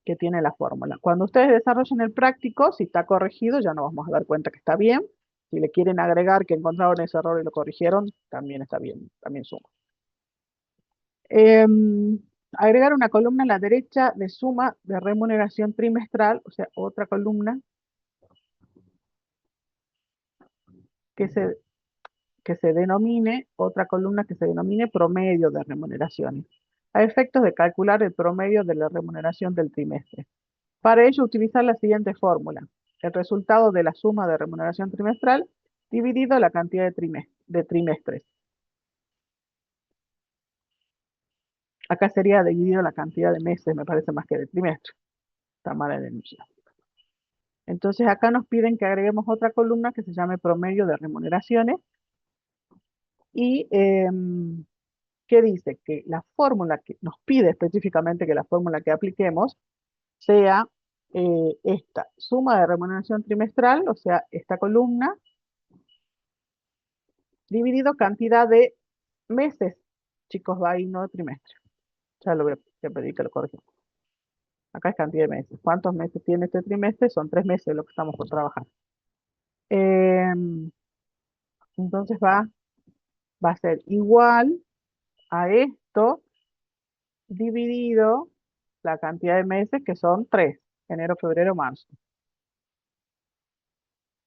que tiene la fórmula. Cuando ustedes desarrollen el práctico, si está corregido, ya nos vamos a dar cuenta que está bien. Si le quieren agregar que encontraron ese error y lo corrigieron, también está bien, también suma. Agregar una columna a la derecha de suma de remuneración trimestral, o sea, otra columna que se, que se denomine, otra columna que se denomine promedio de remuneraciones, a efectos de calcular el promedio de la remuneración del trimestre. Para ello, utilizar la siguiente fórmula. El resultado de la suma de remuneración trimestral dividido la cantidad de trimestres. Acá sería dividido la cantidad de meses, me parece más que de trimestre. Está mal en el. Entonces acá nos piden que agreguemos otra columna que se llame promedio de remuneraciones y que dice que la fórmula que nos pide específicamente que la fórmula que apliquemos sea esta suma de remuneración trimestral, o sea, esta columna, dividido cantidad de meses. Chicos, va ahí, no trimestre. Ya lo voy a pedir que lo corrijan. Acá es cantidad de meses. ¿Cuántos meses tiene este trimestre? Son 3 meses lo que estamos por trabajar. Entonces va a ser igual a esto dividido la cantidad de meses que son 3, enero, febrero, marzo.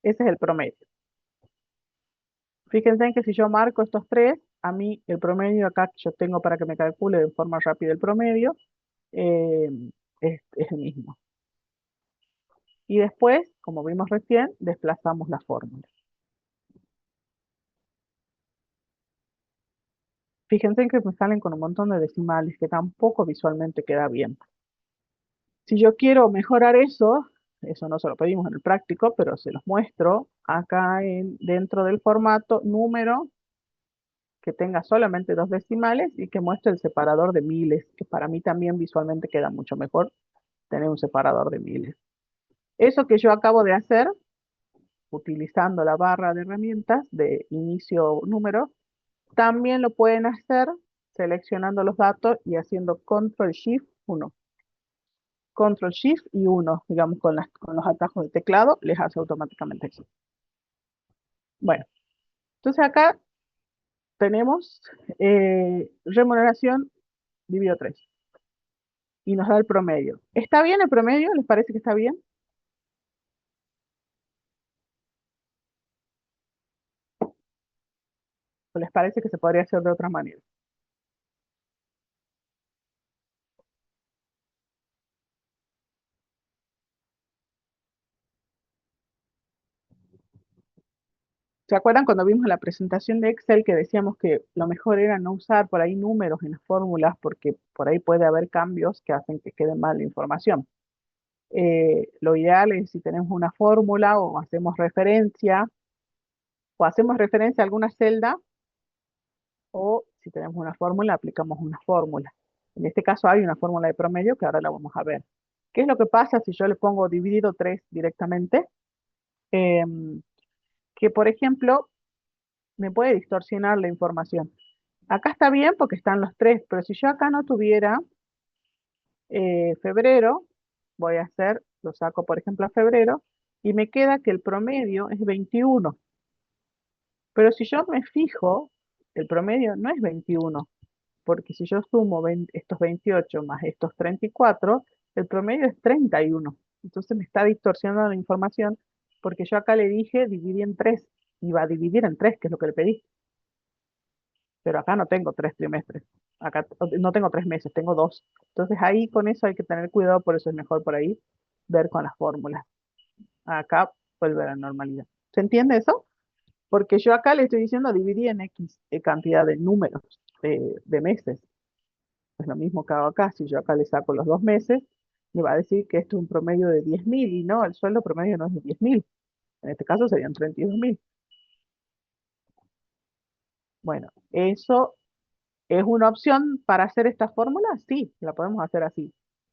Ese es el promedio. Fíjense en que si yo marco estos tres, a mí el promedio acá que yo tengo para que me calcule de forma rápida el promedio eh, es el mismo. Y después, como vimos recién, desplazamos la fórmula. Fíjense en que me salen con un montón de decimales que tampoco visualmente queda bien. Si yo quiero mejorar eso no se lo pedimos en el práctico, pero se los muestro acá dentro del formato número que tenga solamente 2 decimales y que muestre el separador de miles, que para mí también visualmente queda mucho mejor tener un separador de miles. Eso que yo acabo de hacer, utilizando la barra de herramientas de inicio número, también lo pueden hacer seleccionando los datos y haciendo Control Shift 1. Control Shift y 1, digamos, con los atajos de teclado, les hace automáticamente eso. Bueno, entonces acá tenemos remuneración dividido 3 y nos da el promedio. ¿Está bien el promedio? ¿Les parece que está bien? ¿O les parece que se podría hacer de otra manera? ¿Se acuerdan cuando vimos la presentación de Excel que decíamos que lo mejor era no usar por ahí números en las fórmulas porque por ahí puede haber cambios que hacen que quede mal la información? Lo ideal es si tenemos una fórmula o hacemos referencia a alguna celda o si tenemos una fórmula, aplicamos una fórmula. En este caso hay una fórmula de promedio que ahora la vamos a ver. ¿Qué es lo que pasa si yo le pongo dividido 3 directamente? Em, que por ejemplo me puede distorsionar la información. Acá está bien porque están los tres, pero si yo acá no tuviera febrero, voy a hacer, lo saco por ejemplo a febrero, y me queda que el promedio es 21. Pero si yo me fijo, el promedio no es 21, porque si yo sumo estos 28 más estos 34, el promedio es 31. Entonces me está distorsionando la información porque yo acá le dije dividir en 3, iba a dividir en 3, que es lo que le pedí. Pero acá no tengo 3 trimestres, acá no tengo 3 meses, tengo 2. Entonces ahí con eso hay que tener cuidado, por eso es mejor por ahí ver con las fórmulas. Acá vuelve a la normalidad. ¿Se entiende eso? Porque yo acá le estoy diciendo dividir en X cantidad de números de meses. Es lo mismo que hago acá. Si yo acá le saco los 2 meses, me va a decir que esto es un promedio de 10.000 y no, el sueldo promedio no es de 10.000. En este caso serían 32.000. Bueno, eso ¿es una opción para hacer esta fórmula? Sí, la podemos hacer así.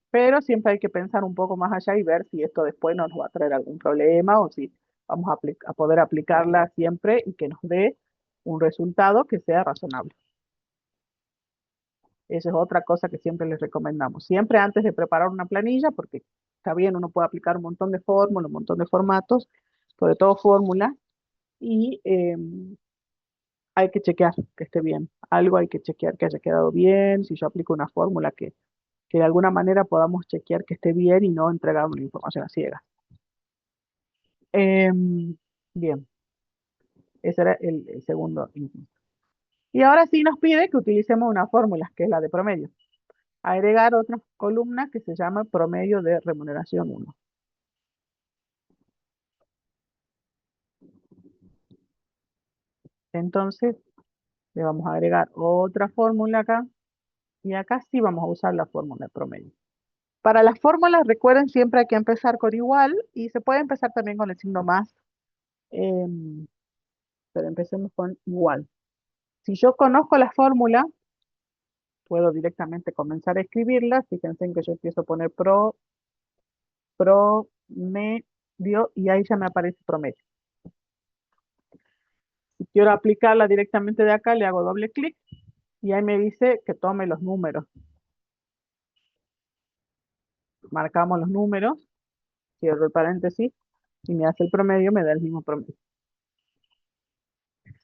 Pero siempre hay que pensar un poco más allá y ver si esto después no nos va a traer algún problema o si vamos a poder aplicarla siempre y que nos dé un resultado que sea razonable. Esa es otra cosa que siempre les recomendamos. Siempre antes de preparar una planilla, porque está bien, uno puede aplicar un montón de fórmulas, un montón de formatos, sobre todo fórmulas, y hay que chequear que esté bien. Algo hay que chequear que haya quedado bien. Si yo aplico una fórmula que de alguna manera podamos chequear que esté bien y no entregar una información a ciegas. Bien, ese era el segundo ejemplo. Y ahora sí nos pide que utilicemos una fórmula, que es la de promedio. Agregar otra columna que se llama promedio de remuneración 1. Entonces, le vamos a agregar otra fórmula acá Y acá sí vamos a usar la fórmula de promedio. Para las fórmulas, recuerden, siempre hay que empezar con igual y se puede empezar también con el signo más, em, pero empecemos con igual. Si yo conozco la fórmula, puedo directamente comenzar a escribirla. Fíjense en que yo empiezo a poner promedio y ahí ya me aparece promedio. Si quiero aplicarla directamente de acá, le hago doble clic y ahí me dice que tome los números. Marcamos los números, cierro el paréntesis y me hace el promedio, me da el mismo promedio.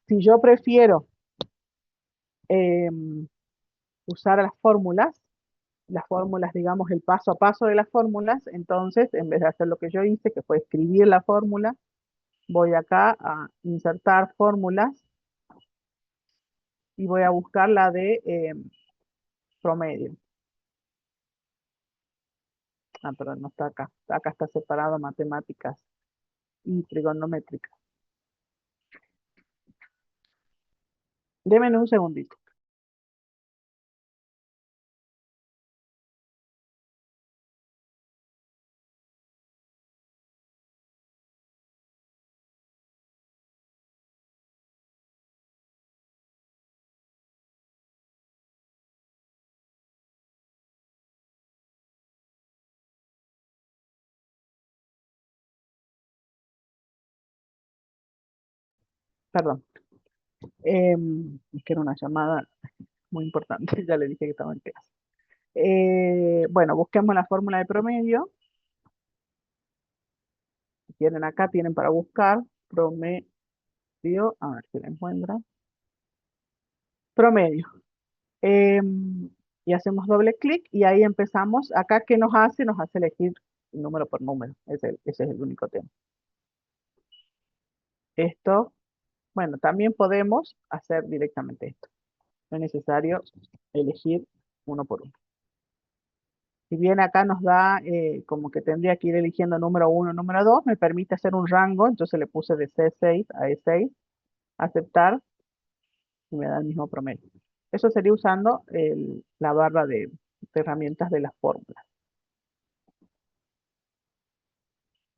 Si yo prefiero usar las fórmulas, digamos, el paso a paso de las fórmulas, entonces, en vez de hacer lo que yo hice, que fue escribir la fórmula, voy acá a insertar fórmulas y voy a buscar la de promedio. Ah, pero no está acá. Acá está separado matemáticas y trigonométricas. Deme un segundito. Perdón. Es que era una llamada muy importante. Ya le dije que estaba en clase. Bueno, busquemos la fórmula de promedio. Si tienen acá, tienen para buscar promedio. A ver si la encuentran. Promedio. Y hacemos doble clic y ahí empezamos. Acá, ¿qué nos hace? Nos hace elegir número por número. Ese es el único tema. Esto, bueno, también podemos hacer directamente esto. No es necesario elegir uno por uno. Si bien acá nos da como que tendría que ir eligiendo número 1, número 2, me permite hacer un rango, entonces le puse de C6 a E6, aceptar, y me da el mismo promedio. Eso sería usando la barra de herramientas de las fórmulas.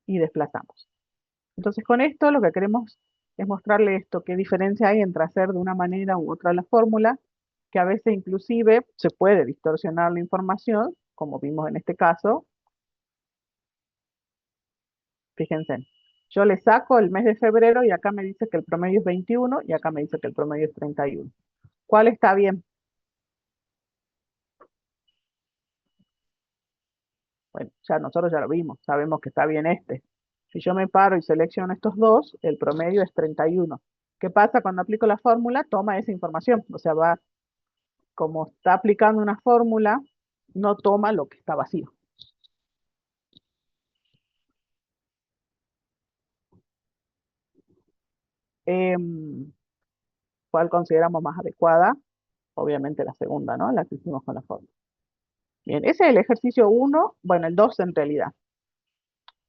Y desplazamos. Entonces con esto lo que queremos es mostrarle esto, qué diferencia hay entre hacer de una manera u otra la fórmula, que a veces inclusive se puede distorsionar la información, como vimos en este caso. Fíjense, yo le saco el mes de febrero y acá me dice que el promedio es 21 y acá me dice que el promedio es 31. ¿Cuál está bien? Bueno, ya nosotros ya lo vimos, sabemos que está bien este. Si yo me paro y selecciono estos dos, el promedio es 31. ¿Qué pasa cuando aplico la fórmula? Toma esa información, o sea, va, como está aplicando una fórmula, no toma lo que está vacío. Em, ¿Cuál consideramos más adecuada? Obviamente la segunda, ¿no? La que hicimos con la fórmula. Bien, ese es el ejercicio 1, bueno, el 2 en realidad.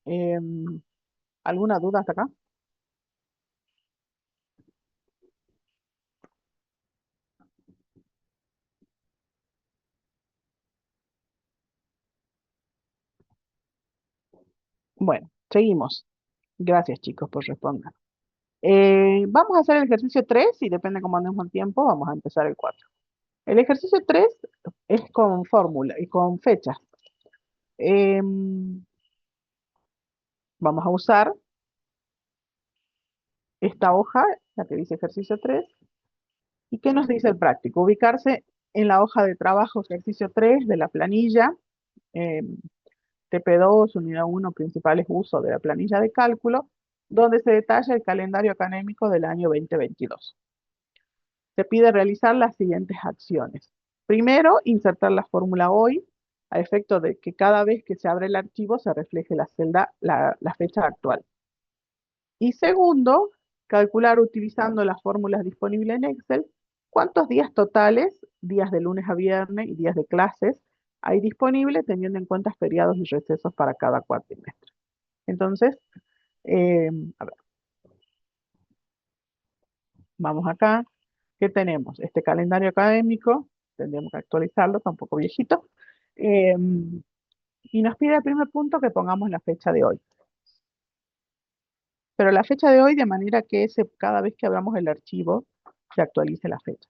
Em, ¿Alguna duda hasta acá? Bueno, seguimos. Gracias, chicos, por responder. Vamos a hacer el ejercicio 3 y depende cómo andemos el tiempo, vamos a empezar el 4. El ejercicio 3 es con fórmula y con fechas. Em, Vamos a usar esta hoja, la que dice ejercicio 3. ¿Y qué nos dice el práctico? Ubicarse en la hoja de trabajo ejercicio 3 de la planilla, TP2, unidad 1, principales usos de la planilla de cálculo, donde se detalla el calendario académico del año 2022. Se pide realizar las siguientes acciones. Primero, insertar la fórmula hoy, a efecto de que cada vez que se abre el archivo se refleje la celda, la fecha actual. Y segundo, calcular utilizando las fórmulas disponibles en Excel cuántos días totales, días de lunes a viernes y días de clases, hay disponibles teniendo en cuenta feriados y recesos para cada cuatrimestre. Entonces, a ver, vamos acá. ¿Qué tenemos? Este calendario académico tendríamos que actualizarlo, está un poco viejito. Y nos pide el primer punto que pongamos la fecha de hoy. Pero la fecha de hoy de manera que cada vez que abramos el archivo se actualice la fecha.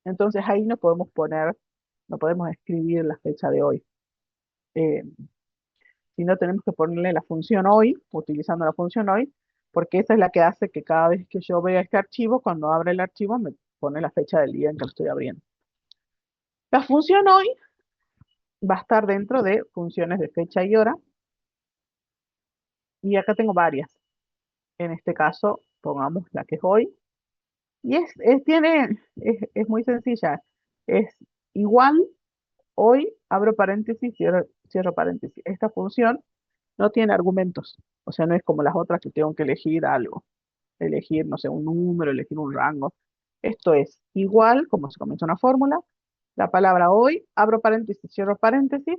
Entonces ahí no podemos poner, no podemos escribir la fecha de hoy. Eh, Sino tenemos que ponerle la función hoy, utilizando la función hoy, porque esa es la que hace que cada vez que yo vea este archivo, cuando abra el archivo me pone la fecha del día en que lo estoy abriendo. La función hoy va a estar dentro de funciones de fecha y hora, y acá tengo varias. En este caso, pongamos la que es hoy, y es muy sencilla. Es igual, hoy, abro paréntesis, cierro paréntesis. Esta función no tiene argumentos, o sea, no es como las otras que tengo que elegir algo, elegir, no sé, un número, elegir un rango. Esto es igual, como se comienza una fórmula, la palabra hoy, abro paréntesis, cierro paréntesis,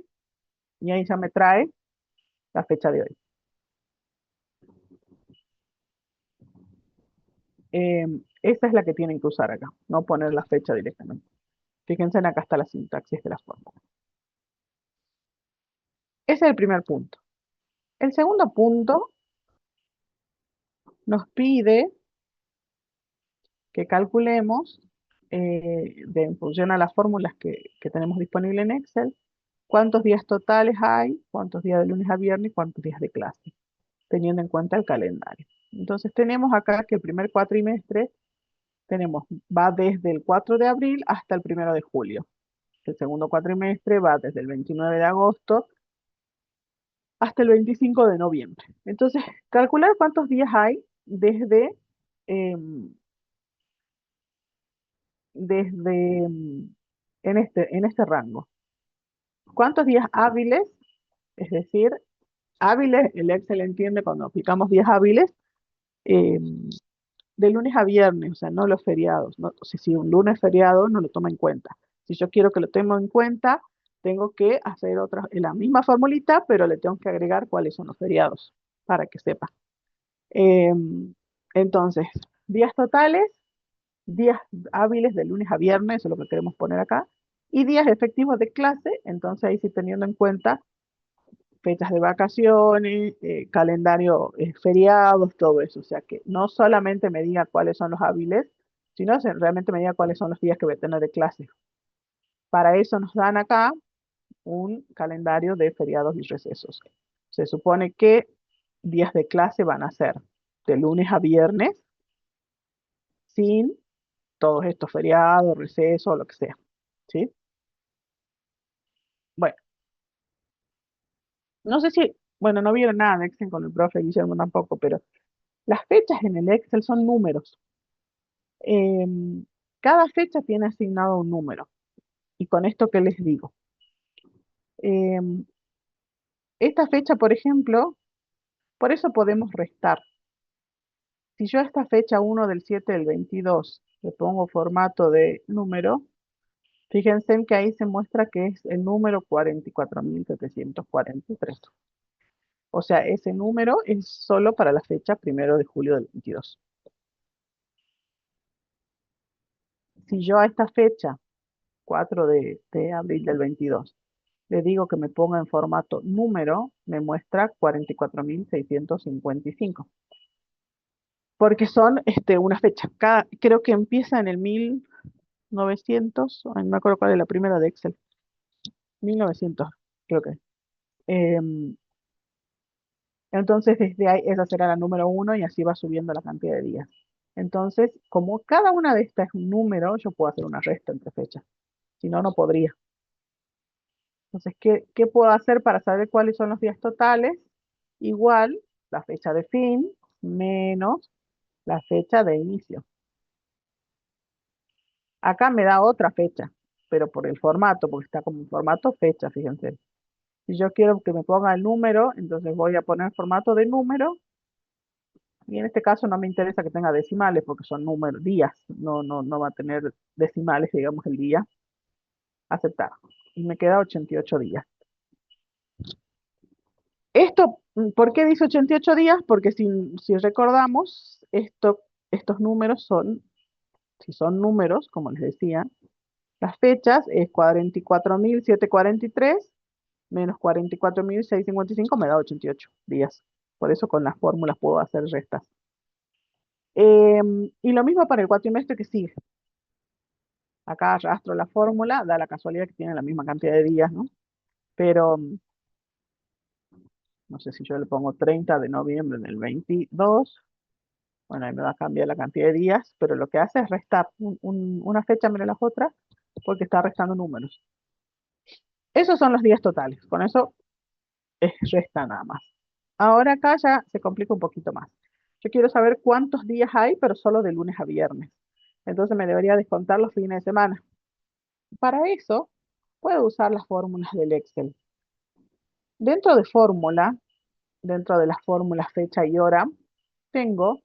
y ahí ya me trae la fecha de hoy. Eh, Esa es la que tienen que usar acá, no poner la fecha directamente. Fíjense en acá está la sintaxis de la fórmula. Ese es el primer punto. El segundo punto nos pide que calculemos, en función a las fórmulas que tenemos disponibles en Excel, cuántos días totales hay, cuántos días de lunes a viernes y cuántos días de clase, teniendo en cuenta el calendario. Entonces tenemos acá que el primer cuatrimestre va desde el 4 de abril hasta el 1 de julio. El segundo cuatrimestre va desde el 29 de agosto hasta el 25 de noviembre. Entonces, calcular cuántos días hay em, desde en este rango. ¿Cuántos días hábiles? Es decir, hábiles, el Excel entiende cuando aplicamos días hábiles, em, de lunes a viernes, o sea, no los feriados. No, o sea, si un lunes es feriado, no lo toma en cuenta. Si yo quiero que lo tome en cuenta, tengo que hacer la misma formulita, pero le tengo que agregar cuáles son los feriados para que sepa. Em, entonces, días totales, días hábiles de lunes a viernes, eso es lo que queremos poner acá, y días efectivos de clase, entonces ahí sí teniendo en cuenta fechas de vacaciones, calendario, feriados, todo eso. O sea que no solamente me diga cuáles son los hábiles, sino realmente me diga cuáles son los días que voy a tener de clase. Para eso nos dan acá un calendario de feriados y recesos. Se supone que días de clase van a ser de lunes a viernes, sin todos estos feriados, recesos, lo que sea. ¿Sí? Bueno, no sé si, bueno, no vieron nada de Excel con el profe Guillermo tampoco, pero las fechas en el Excel son números. Em, Cada fecha tiene asignado un número. Y con esto, ¿qué les digo? Em, esta fecha, por ejemplo, por eso podemos restar. Si yo a esta fecha 1 del 7 del 22 le pongo formato de número, fíjense en que ahí se muestra que es el número 44.743. O sea, ese número es solo para la fecha 1 de julio del 22. Si yo a esta fecha, 4 de abril del 22, le digo que me ponga en formato número, me muestra 44.655. Porque son una fecha. Creo que empieza en el 1900, ay, no me acuerdo cuál es la primera de Excel. 1900, creo que. Em, entonces, desde ahí, esa será la número uno y así va subiendo la cantidad de días. Entonces, como cada una de estas es un número, yo puedo hacer una resta entre fechas. Si no, no podría. Entonces, ¿qué puedo hacer para saber cuáles son los días totales? Igual la fecha de fin menos la fecha de inicio. Acá me da otra fecha, pero por el formato, porque está como un formato fecha, fíjense. Si yo quiero que me ponga el número, entonces voy a poner formato de número, y en este caso no me interesa que tenga decimales, porque son números, días, no va a tener decimales, digamos, el día. Aceptar. Y me queda 88 días. Esto, ¿por qué dice 88 días? Porque si recordamos, estos números son, si son números, como les decía, Las fechas es 44.743 menos 44.655 me da 88 días. Por eso con las fórmulas puedo hacer restas. Y lo mismo para el cuatrimestre que sigue. Acá arrastro la fórmula, da la casualidad que tiene la misma cantidad de días, ¿no? Pero no sé si yo le pongo 30 de noviembre en el 22, bueno, ahí me va a cambiar la cantidad de días, pero lo que hace es restar una fecha menos las otras porque está restando números. Esos son los días totales, con eso es resta nada más. Ahora acá ya se complica un poquito más. Yo quiero saber cuántos días hay, pero solo de lunes a viernes. Entonces me debería descontar los fines de semana. Para eso, puedo usar las fórmulas del Excel. Dentro de fórmula, dentro de las fórmulas fecha y hora, tengo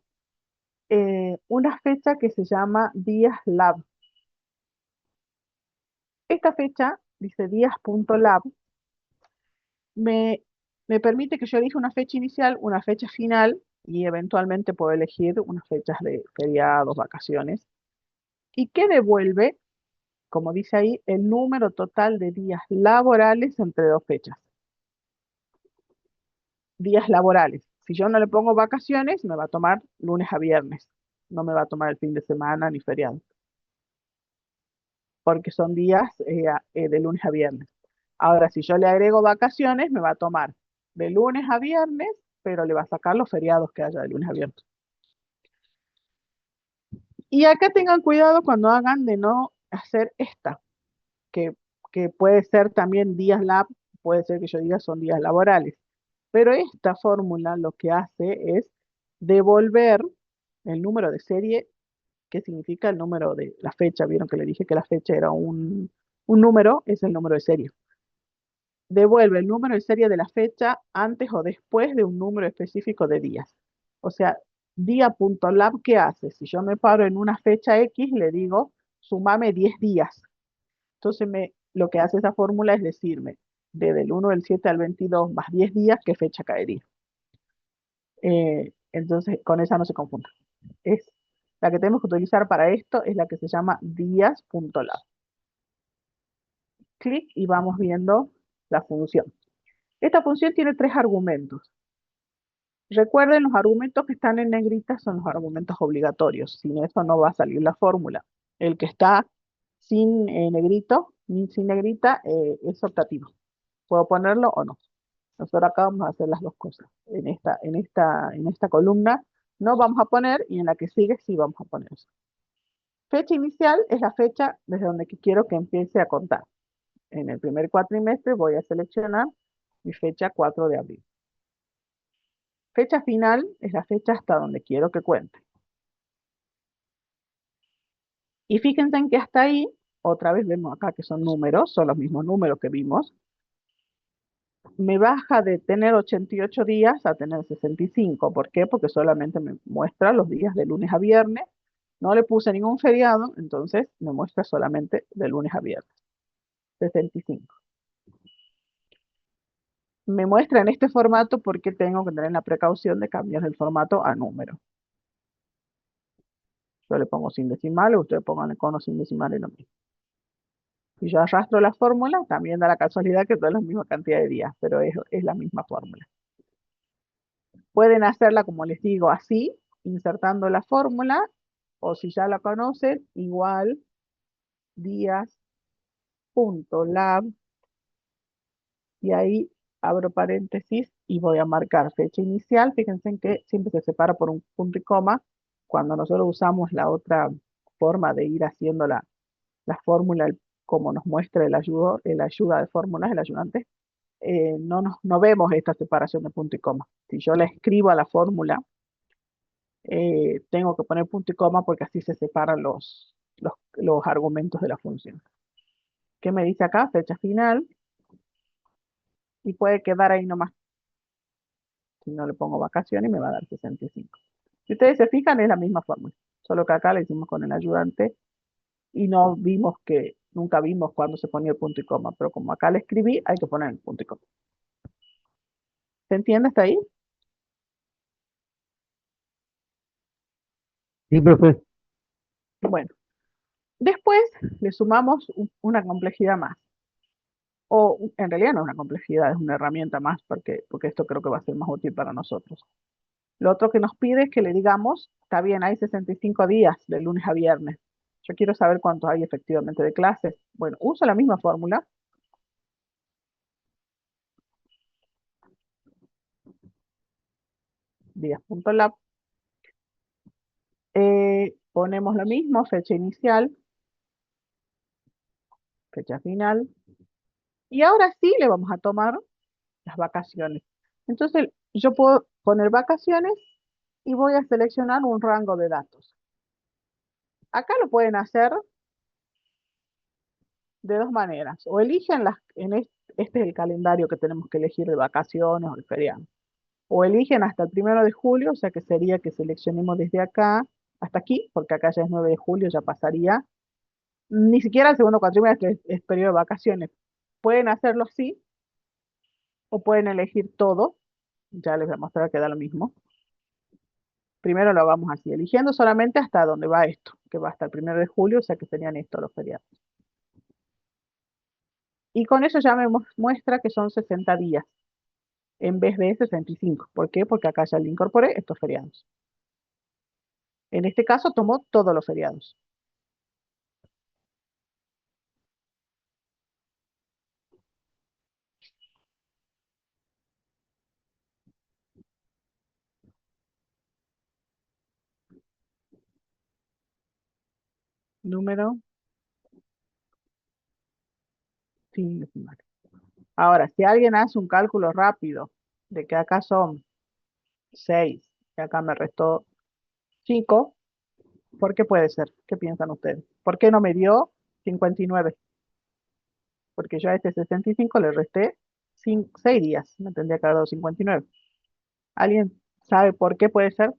una fecha que se llama días lab. Esta fecha, dice días.lab, me, me permite que yo elija una fecha inicial, una fecha final y eventualmente puedo elegir unas fechas de feriados, vacaciones, y que devuelve, como dice ahí, el número total de días laborales entre dos fechas. Días laborales. Si yo no le pongo vacaciones, me va a tomar lunes a viernes. No me va a tomar el fin de semana ni feriado, porque son días de lunes a viernes. Ahora, si yo le agrego vacaciones, me va a tomar de lunes a viernes, pero le va a sacar los feriados que haya de lunes a viernes. Y acá tengan cuidado cuando hagan de no hacer esta, que, que puede ser también días lab, puede ser que yo diga son días laborales. Pero esta fórmula lo que hace es devolver el número de serie, que significa el número de la fecha. Vieron que le dije que la fecha era un número, es el número de serie. Devuelve el número de serie de la fecha antes o después de un número específico de días. O sea, día.lab, ¿qué hace? Si yo me paro en una fecha X, le digo, sumame 10 días. Entonces, lo que hace esa fórmula es decirme, desde el 1 del 7 al 22 más 10 días, ¿qué fecha caería? Entonces, con esa no se confunda. Es la que tenemos que utilizar para esto, es la que se llama días.lab. Clic y vamos viendo la función. Esta función tiene tres argumentos. Recuerden, los argumentos que están en negrita son los argumentos obligatorios. Sin eso no va a salir la fórmula. El que está sin negrito, sin negrita, es optativo. Puedo ponerlo o no. Nosotros acá vamos a hacer las dos cosas. En esta columna no vamos a poner y en la que sigue sí vamos a poner eso. Fecha inicial es la fecha desde donde quiero que empiece a contar. En el primer cuatrimestre voy a seleccionar mi fecha 4 de abril. Fecha final es la fecha hasta donde quiero que cuente. Y fíjense en que hasta ahí, otra vez vemos acá que son números, son los mismos números que vimos. Me baja de tener 88 días a tener 65. ¿Por qué? Porque solamente me muestra los días de lunes a viernes. No le puse ningún feriado, entonces me muestra solamente de lunes a viernes. 65. Me muestra en este formato porque tengo que tener la precaución de cambiar el formato a número. Yo le pongo sin decimales, ustedes pongan el cono sin decimales y lo mismo. Si yo arrastro la fórmula, también da la casualidad que da la misma cantidad de días, pero es la misma fórmula. Pueden hacerla, como les digo, así, insertando la fórmula, o si ya la conocen, igual días.lab, y ahí abro paréntesis y voy a marcar fecha inicial. Fíjense en que siempre se separa por un punto y coma. Cuando nosotros usamos la otra forma de ir haciendo la fórmula, como nos muestra el ayuda de fórmulas, el ayudante, no vemos esta separación de punto y coma. Si yo la escribo a la fórmula, tengo que poner punto y coma porque así se separan los argumentos de la función. ¿Qué me dice acá? Fecha final, y puede quedar ahí nomás. Si no le pongo vacaciones, me va a dar 65. Si ustedes se fijan, es la misma fórmula, solo que acá la hicimos con el ayudante y nunca vimos cuándo se ponía el punto y coma, pero como acá la escribí, hay que poner el punto y coma. ¿Se entiende hasta ahí? Sí, profe. Bueno, Después le sumamos una complejidad más, o en realidad no es una complejidad, es una herramienta más, porque esto creo que va a ser más útil para nosotros. Lo otro que nos pide es que le digamos, está bien, hay 65 días de lunes a viernes. Yo quiero saber cuántos hay efectivamente de clases. Bueno, uso la misma fórmula, días.lab. Ponemos lo mismo, fecha inicial, fecha final. Y ahora sí le vamos a tomar las vacaciones. Entonces, yo puedo poner vacaciones y voy a seleccionar un rango de datos. Acá lo pueden hacer de dos maneras. O eligen este es el calendario que tenemos que elegir de vacaciones o de feriado. O eligen hasta el 1 de julio, o sea que sería que seleccionemos desde acá hasta aquí, porque acá ya es 9 de julio, ya pasaría. Ni siquiera el segundo cuatrimestre es periodo de vacaciones. Pueden hacerlo así o pueden elegir todo. Ya les voy a mostrar que da lo mismo. Primero lo vamos así, eligiendo solamente hasta dónde va esto, que va hasta el 1 de julio, o sea que serían estos los feriados. Y con eso ya me muestra que son 60 días en vez de 65. ¿Por qué? Porque acá ya le incorporé estos feriados. En este caso tomó todos los feriados. Número sin decimal. Ahora, si alguien hace un cálculo rápido de que acá son 6 y acá me restó 5, ¿por qué puede ser? ¿Qué piensan ustedes? ¿Por qué no me dio 59? Porque yo a este 65 le resté 6 días, me tendría que haber dado 59. ¿Alguien sabe por qué puede ser?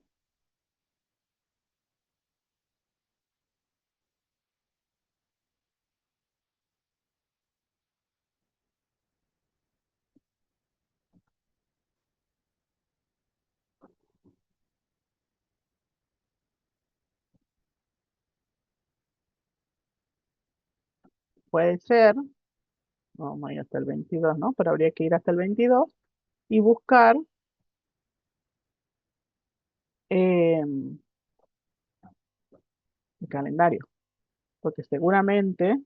Puede ser, no, vamos a ir hasta el 22, ¿no? Pero habría que ir hasta el 22 y buscar el calendario, porque seguramente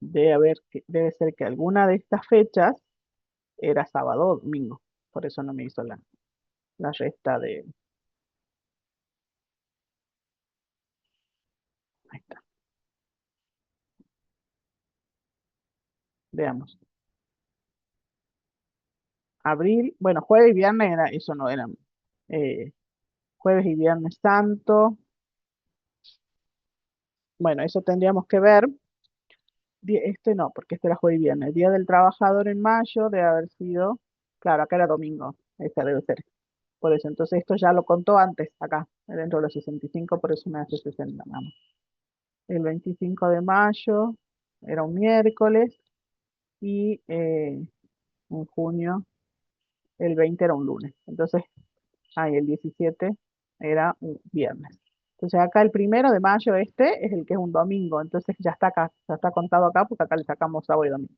debe ser que alguna de estas fechas era sábado o domingo, por eso no me hizo la resta de, ahí está, veamos. Abril, bueno, jueves y viernes era, eso no eran, eh, jueves y viernes santo, bueno, eso tendríamos que ver. Este no, porque este era jueves y viernes. Día del Trabajador en mayo debe haber sido, claro, acá era domingo, esta debe ser. Por eso, entonces esto ya lo contó antes, acá, dentro de los 65, por eso me hace 60, vamos. El 25 de mayo era un miércoles y en junio el 20 era un lunes. Entonces, el 17 era un viernes. Entonces acá el 1 de mayo este es el que es un domingo, entonces ya está acá, ya está contado acá porque acá le sacamos sábado y domingo.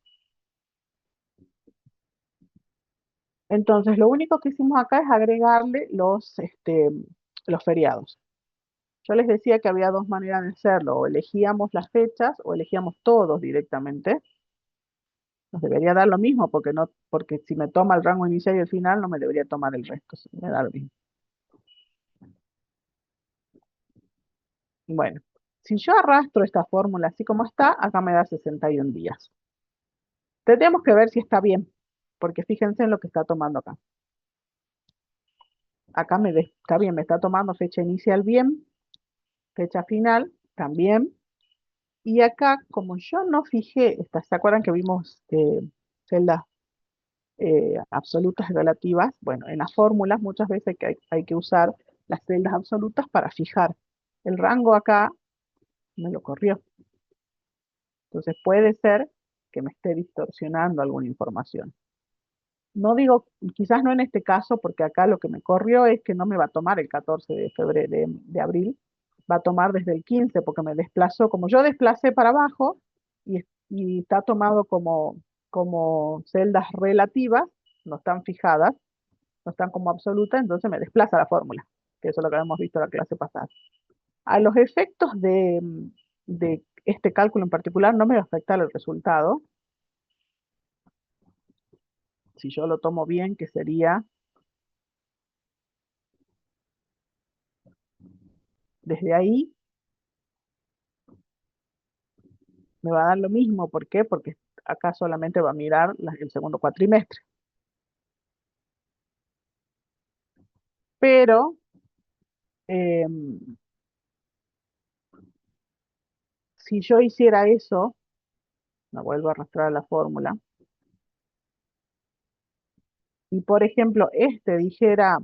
Entonces lo único que hicimos acá es agregarle los feriados. Yo les decía que había dos maneras de hacerlo, o elegíamos las fechas o elegíamos todos directamente. Nos debería dar lo mismo porque si me toma el rango inicial y el final no me debería tomar el resto, me da lo mismo. Bueno, si yo arrastro esta fórmula así como está, acá me da 61 días. Tendríamos que ver si está bien, porque fíjense en lo que está tomando acá. Acá está bien, me está tomando fecha inicial bien, fecha final también. Y acá, como yo no fijé, ¿se acuerdan que vimos celdas absolutas y relativas? Bueno, en las fórmulas muchas veces hay que usar las celdas absolutas para fijar. El rango acá me lo corrió. Entonces puede ser que me esté distorsionando alguna información. No digo, quizás no en este caso, porque acá lo que me corrió es que no me va a tomar el 14 de febrero de abril, va a tomar desde el 15 porque me desplazó, como yo desplacé para abajo y está tomado como celdas relativas, no están fijadas, no están como absolutas, entonces me desplaza la fórmula, que eso es lo que habíamos visto en la clase pasada. A los efectos de este cálculo en particular no me va a afectar el resultado, si yo lo tomo bien, que sería desde ahí, me va a dar lo mismo. ¿Por qué? Porque acá solamente va a mirar el segundo cuatrimestre. Pero si yo hiciera eso, me vuelvo a arrastrar a la fórmula, y por ejemplo, este dijera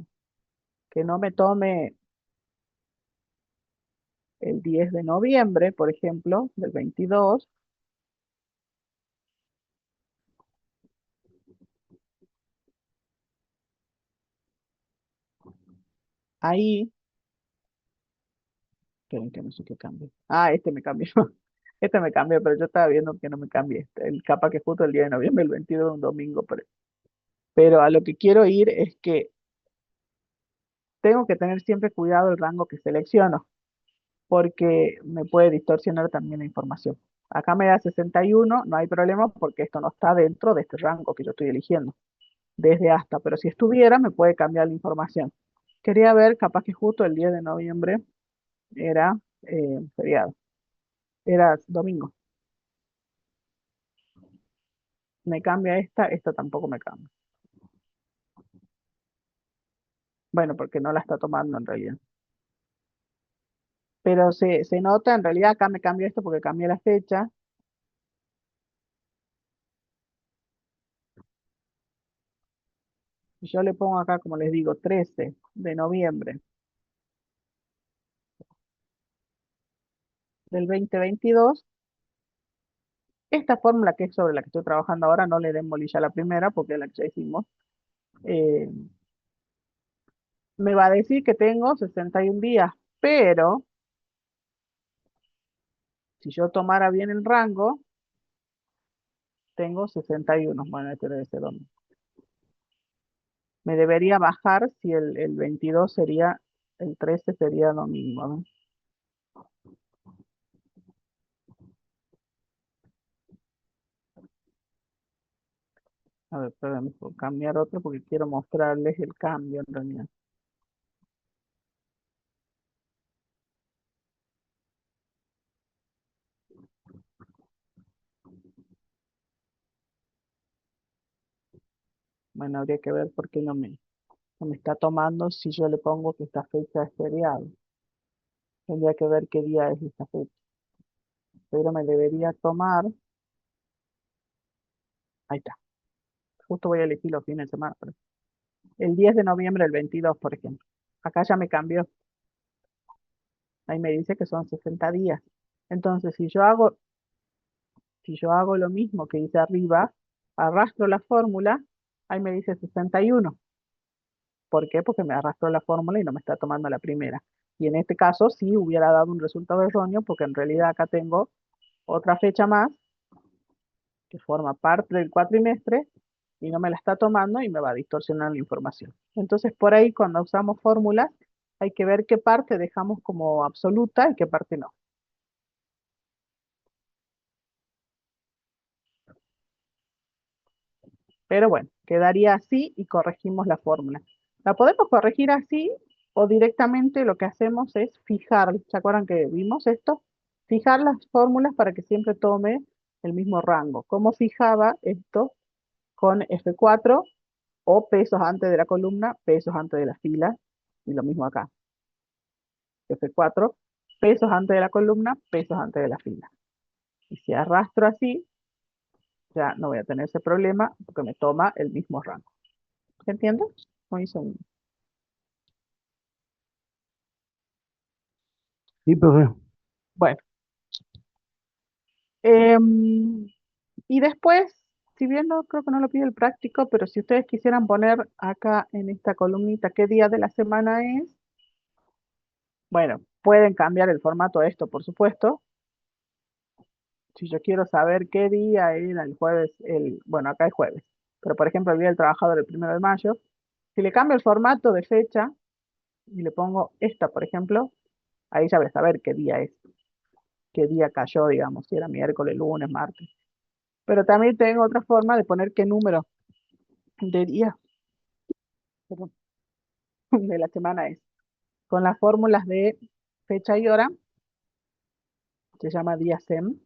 que no me tome el 10 de noviembre, por ejemplo, del 22, ahí, esperen que no sé qué cambie. Ah, este me cambió. Este me cambió, pero yo estaba viendo que no me cambie. El capa que justo el día de noviembre, el 22 es un domingo. Pero a lo que quiero ir es que tengo que tener siempre cuidado el rango que selecciono, porque me puede distorsionar también la información. Acá me da 61, no hay problema porque esto no está dentro de este rango que yo estoy eligiendo, desde hasta, pero si estuviera me puede cambiar la información. Quería ver, capaz que justo el 10 de noviembre era feriado, era domingo. Me cambia esta tampoco me cambia. Bueno, porque no la está tomando en realidad. Pero se nota, en realidad acá me cambia esto porque cambié la fecha. Yo le pongo acá, como les digo, 13 de noviembre del 2022. Esta fórmula que es sobre la que estoy trabajando ahora, no le den bolilla a la primera porque es la que ya hicimos. eh, Me va a decir que tengo 61 días, pero si yo tomara bien el rango, tengo 61. Bueno, este debe ser donde. Me debería bajar si el 22 sería, el 13 sería domingo, ¿no? A ver, espérenme, por cambiar otro porque quiero mostrarles el cambio en realidad. Bueno, habría que ver por qué no me está tomando si yo le pongo que esta fecha es feriado. Tendría que ver qué día es esta fecha. Pero me debería tomar, ahí está, justo voy a elegir los fines de semana, pero el 10 de noviembre, el 22, por ejemplo. Acá ya me cambió, ahí me dice que son 60 días. Entonces, si yo hago lo mismo que hice arriba, arrastro la fórmula, ahí me dice 61. ¿Por qué? Porque me arrastró la fórmula y no me está tomando la primera. Y en este caso sí hubiera dado un resultado erróneo porque en realidad acá tengo otra fecha más que forma parte del cuatrimestre y no me la está tomando y me va a distorsionar la información. Entonces, por ahí cuando usamos fórmulas, hay que ver qué parte dejamos como absoluta y qué parte no. Pero bueno, quedaría así y corregimos la fórmula. La podemos corregir así o directamente lo que hacemos es fijar, ¿se acuerdan que vimos esto? Fijar las fórmulas para que siempre tome el mismo rango. ¿Cómo fijaba esto? Con F4 o pesos antes de la columna, pesos antes de la fila, y lo mismo acá. F4, pesos antes de la columna, pesos antes de la fila. Y si arrastro así, ya no voy a tener ese problema porque me toma el mismo rango. ¿Se entiende? No hizo Sí, profe. Bueno, em, y después, si bien no creo que no lo pide el práctico, pero si ustedes quisieran poner acá en esta columnita qué día de la semana es, bueno, Pueden cambiar el formato de esto, por supuesto. Si yo quiero saber qué día era el jueves, bueno, acá es jueves, pero por ejemplo el Día del Trabajador el 1 de mayo, si le cambio el formato de fecha y le pongo esta, por ejemplo, ahí ya voy a saber qué día es, qué día cayó, digamos, si era miércoles, lunes, martes. Pero también tengo otra forma de poner qué número de día, perdón, de la semana es. Con las fórmulas de fecha y hora, se llama día SEM,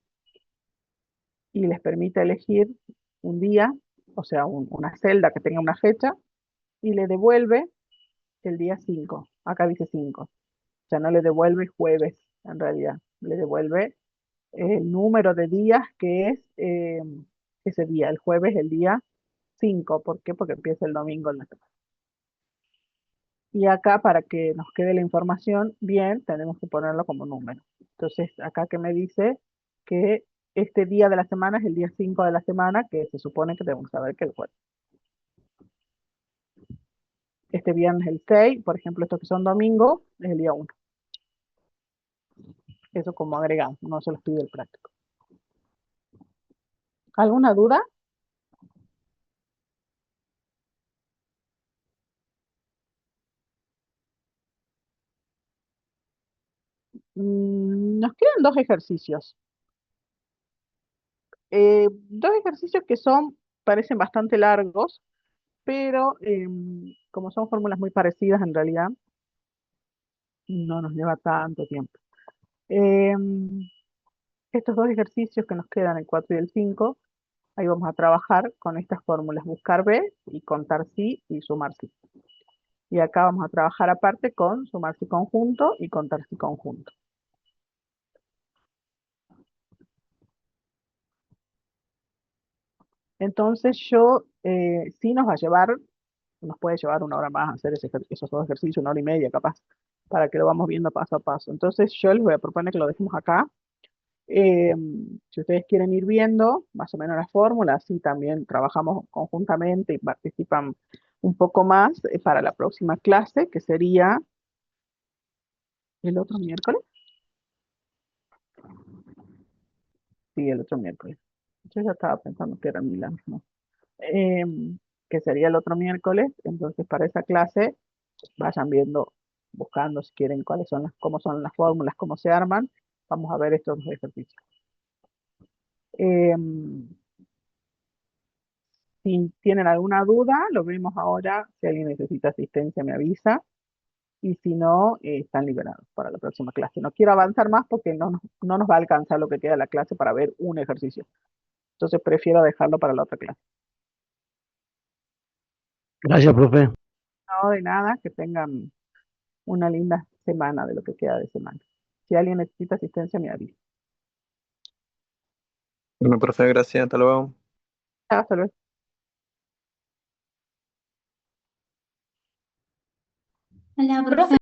y les permite elegir un día, o sea, una celda que tenga una fecha, y le devuelve el día 5. Acá dice 5. O sea, no le devuelve jueves, en realidad. Le devuelve el número de días que es ese día. El jueves, el día 5. ¿Por qué? Porque empieza el domingo en la semana. Y acá, para que nos quede la información bien, tenemos que ponerlo como número. Entonces, acá que me dice que este día de la semana es el día 5 de la semana, que se supone que debemos saber que es el jueves. Este viernes el 6, por ejemplo, estos que son domingos, es el día 1. Eso como agregado, no se los pide el práctico. ¿Alguna duda? Nos quedan dos ejercicios. Dos ejercicios que parecen bastante largos, pero como son fórmulas muy parecidas, en realidad no nos lleva tanto tiempo. Estos dos ejercicios que nos quedan, el 4 y el 5, ahí vamos a trabajar con estas fórmulas, buscar B y contar sí y sumar sí. Y acá vamos a trabajar aparte con sumar sí conjunto y contar sí conjunto. Entonces sí nos puede llevar 1 hora más hacer esos dos ejercicios, 1 hora y media capaz, para que lo vamos viendo paso a paso. Entonces yo les voy a proponer que lo dejemos acá. Eh, si ustedes quieren ir viendo más o menos las fórmulas, y también trabajamos conjuntamente y participan un poco más para la próxima clase, que sería el otro miércoles. Sí, el otro miércoles. Yo ya estaba pensando que era Milán, ¿no? Que sería el otro miércoles. Entonces, para esa clase, vayan viendo, buscando si quieren cómo son las fórmulas, cómo se arman. Vamos a ver estos dos ejercicios. Si tienen alguna duda, lo vemos ahora. Si alguien necesita asistencia, me avisa. Y si no, están liberados para la próxima clase. No quiero avanzar más porque no nos va a alcanzar lo que queda de la clase para ver un ejercicio. Entonces prefiero dejarlo para la otra clase. Gracias, profe. No, de nada, que tengan una linda semana de lo que queda de semana. Si alguien necesita asistencia, me avisa. Bueno, profe, gracias, hasta luego. Hasta luego. Hola, profe.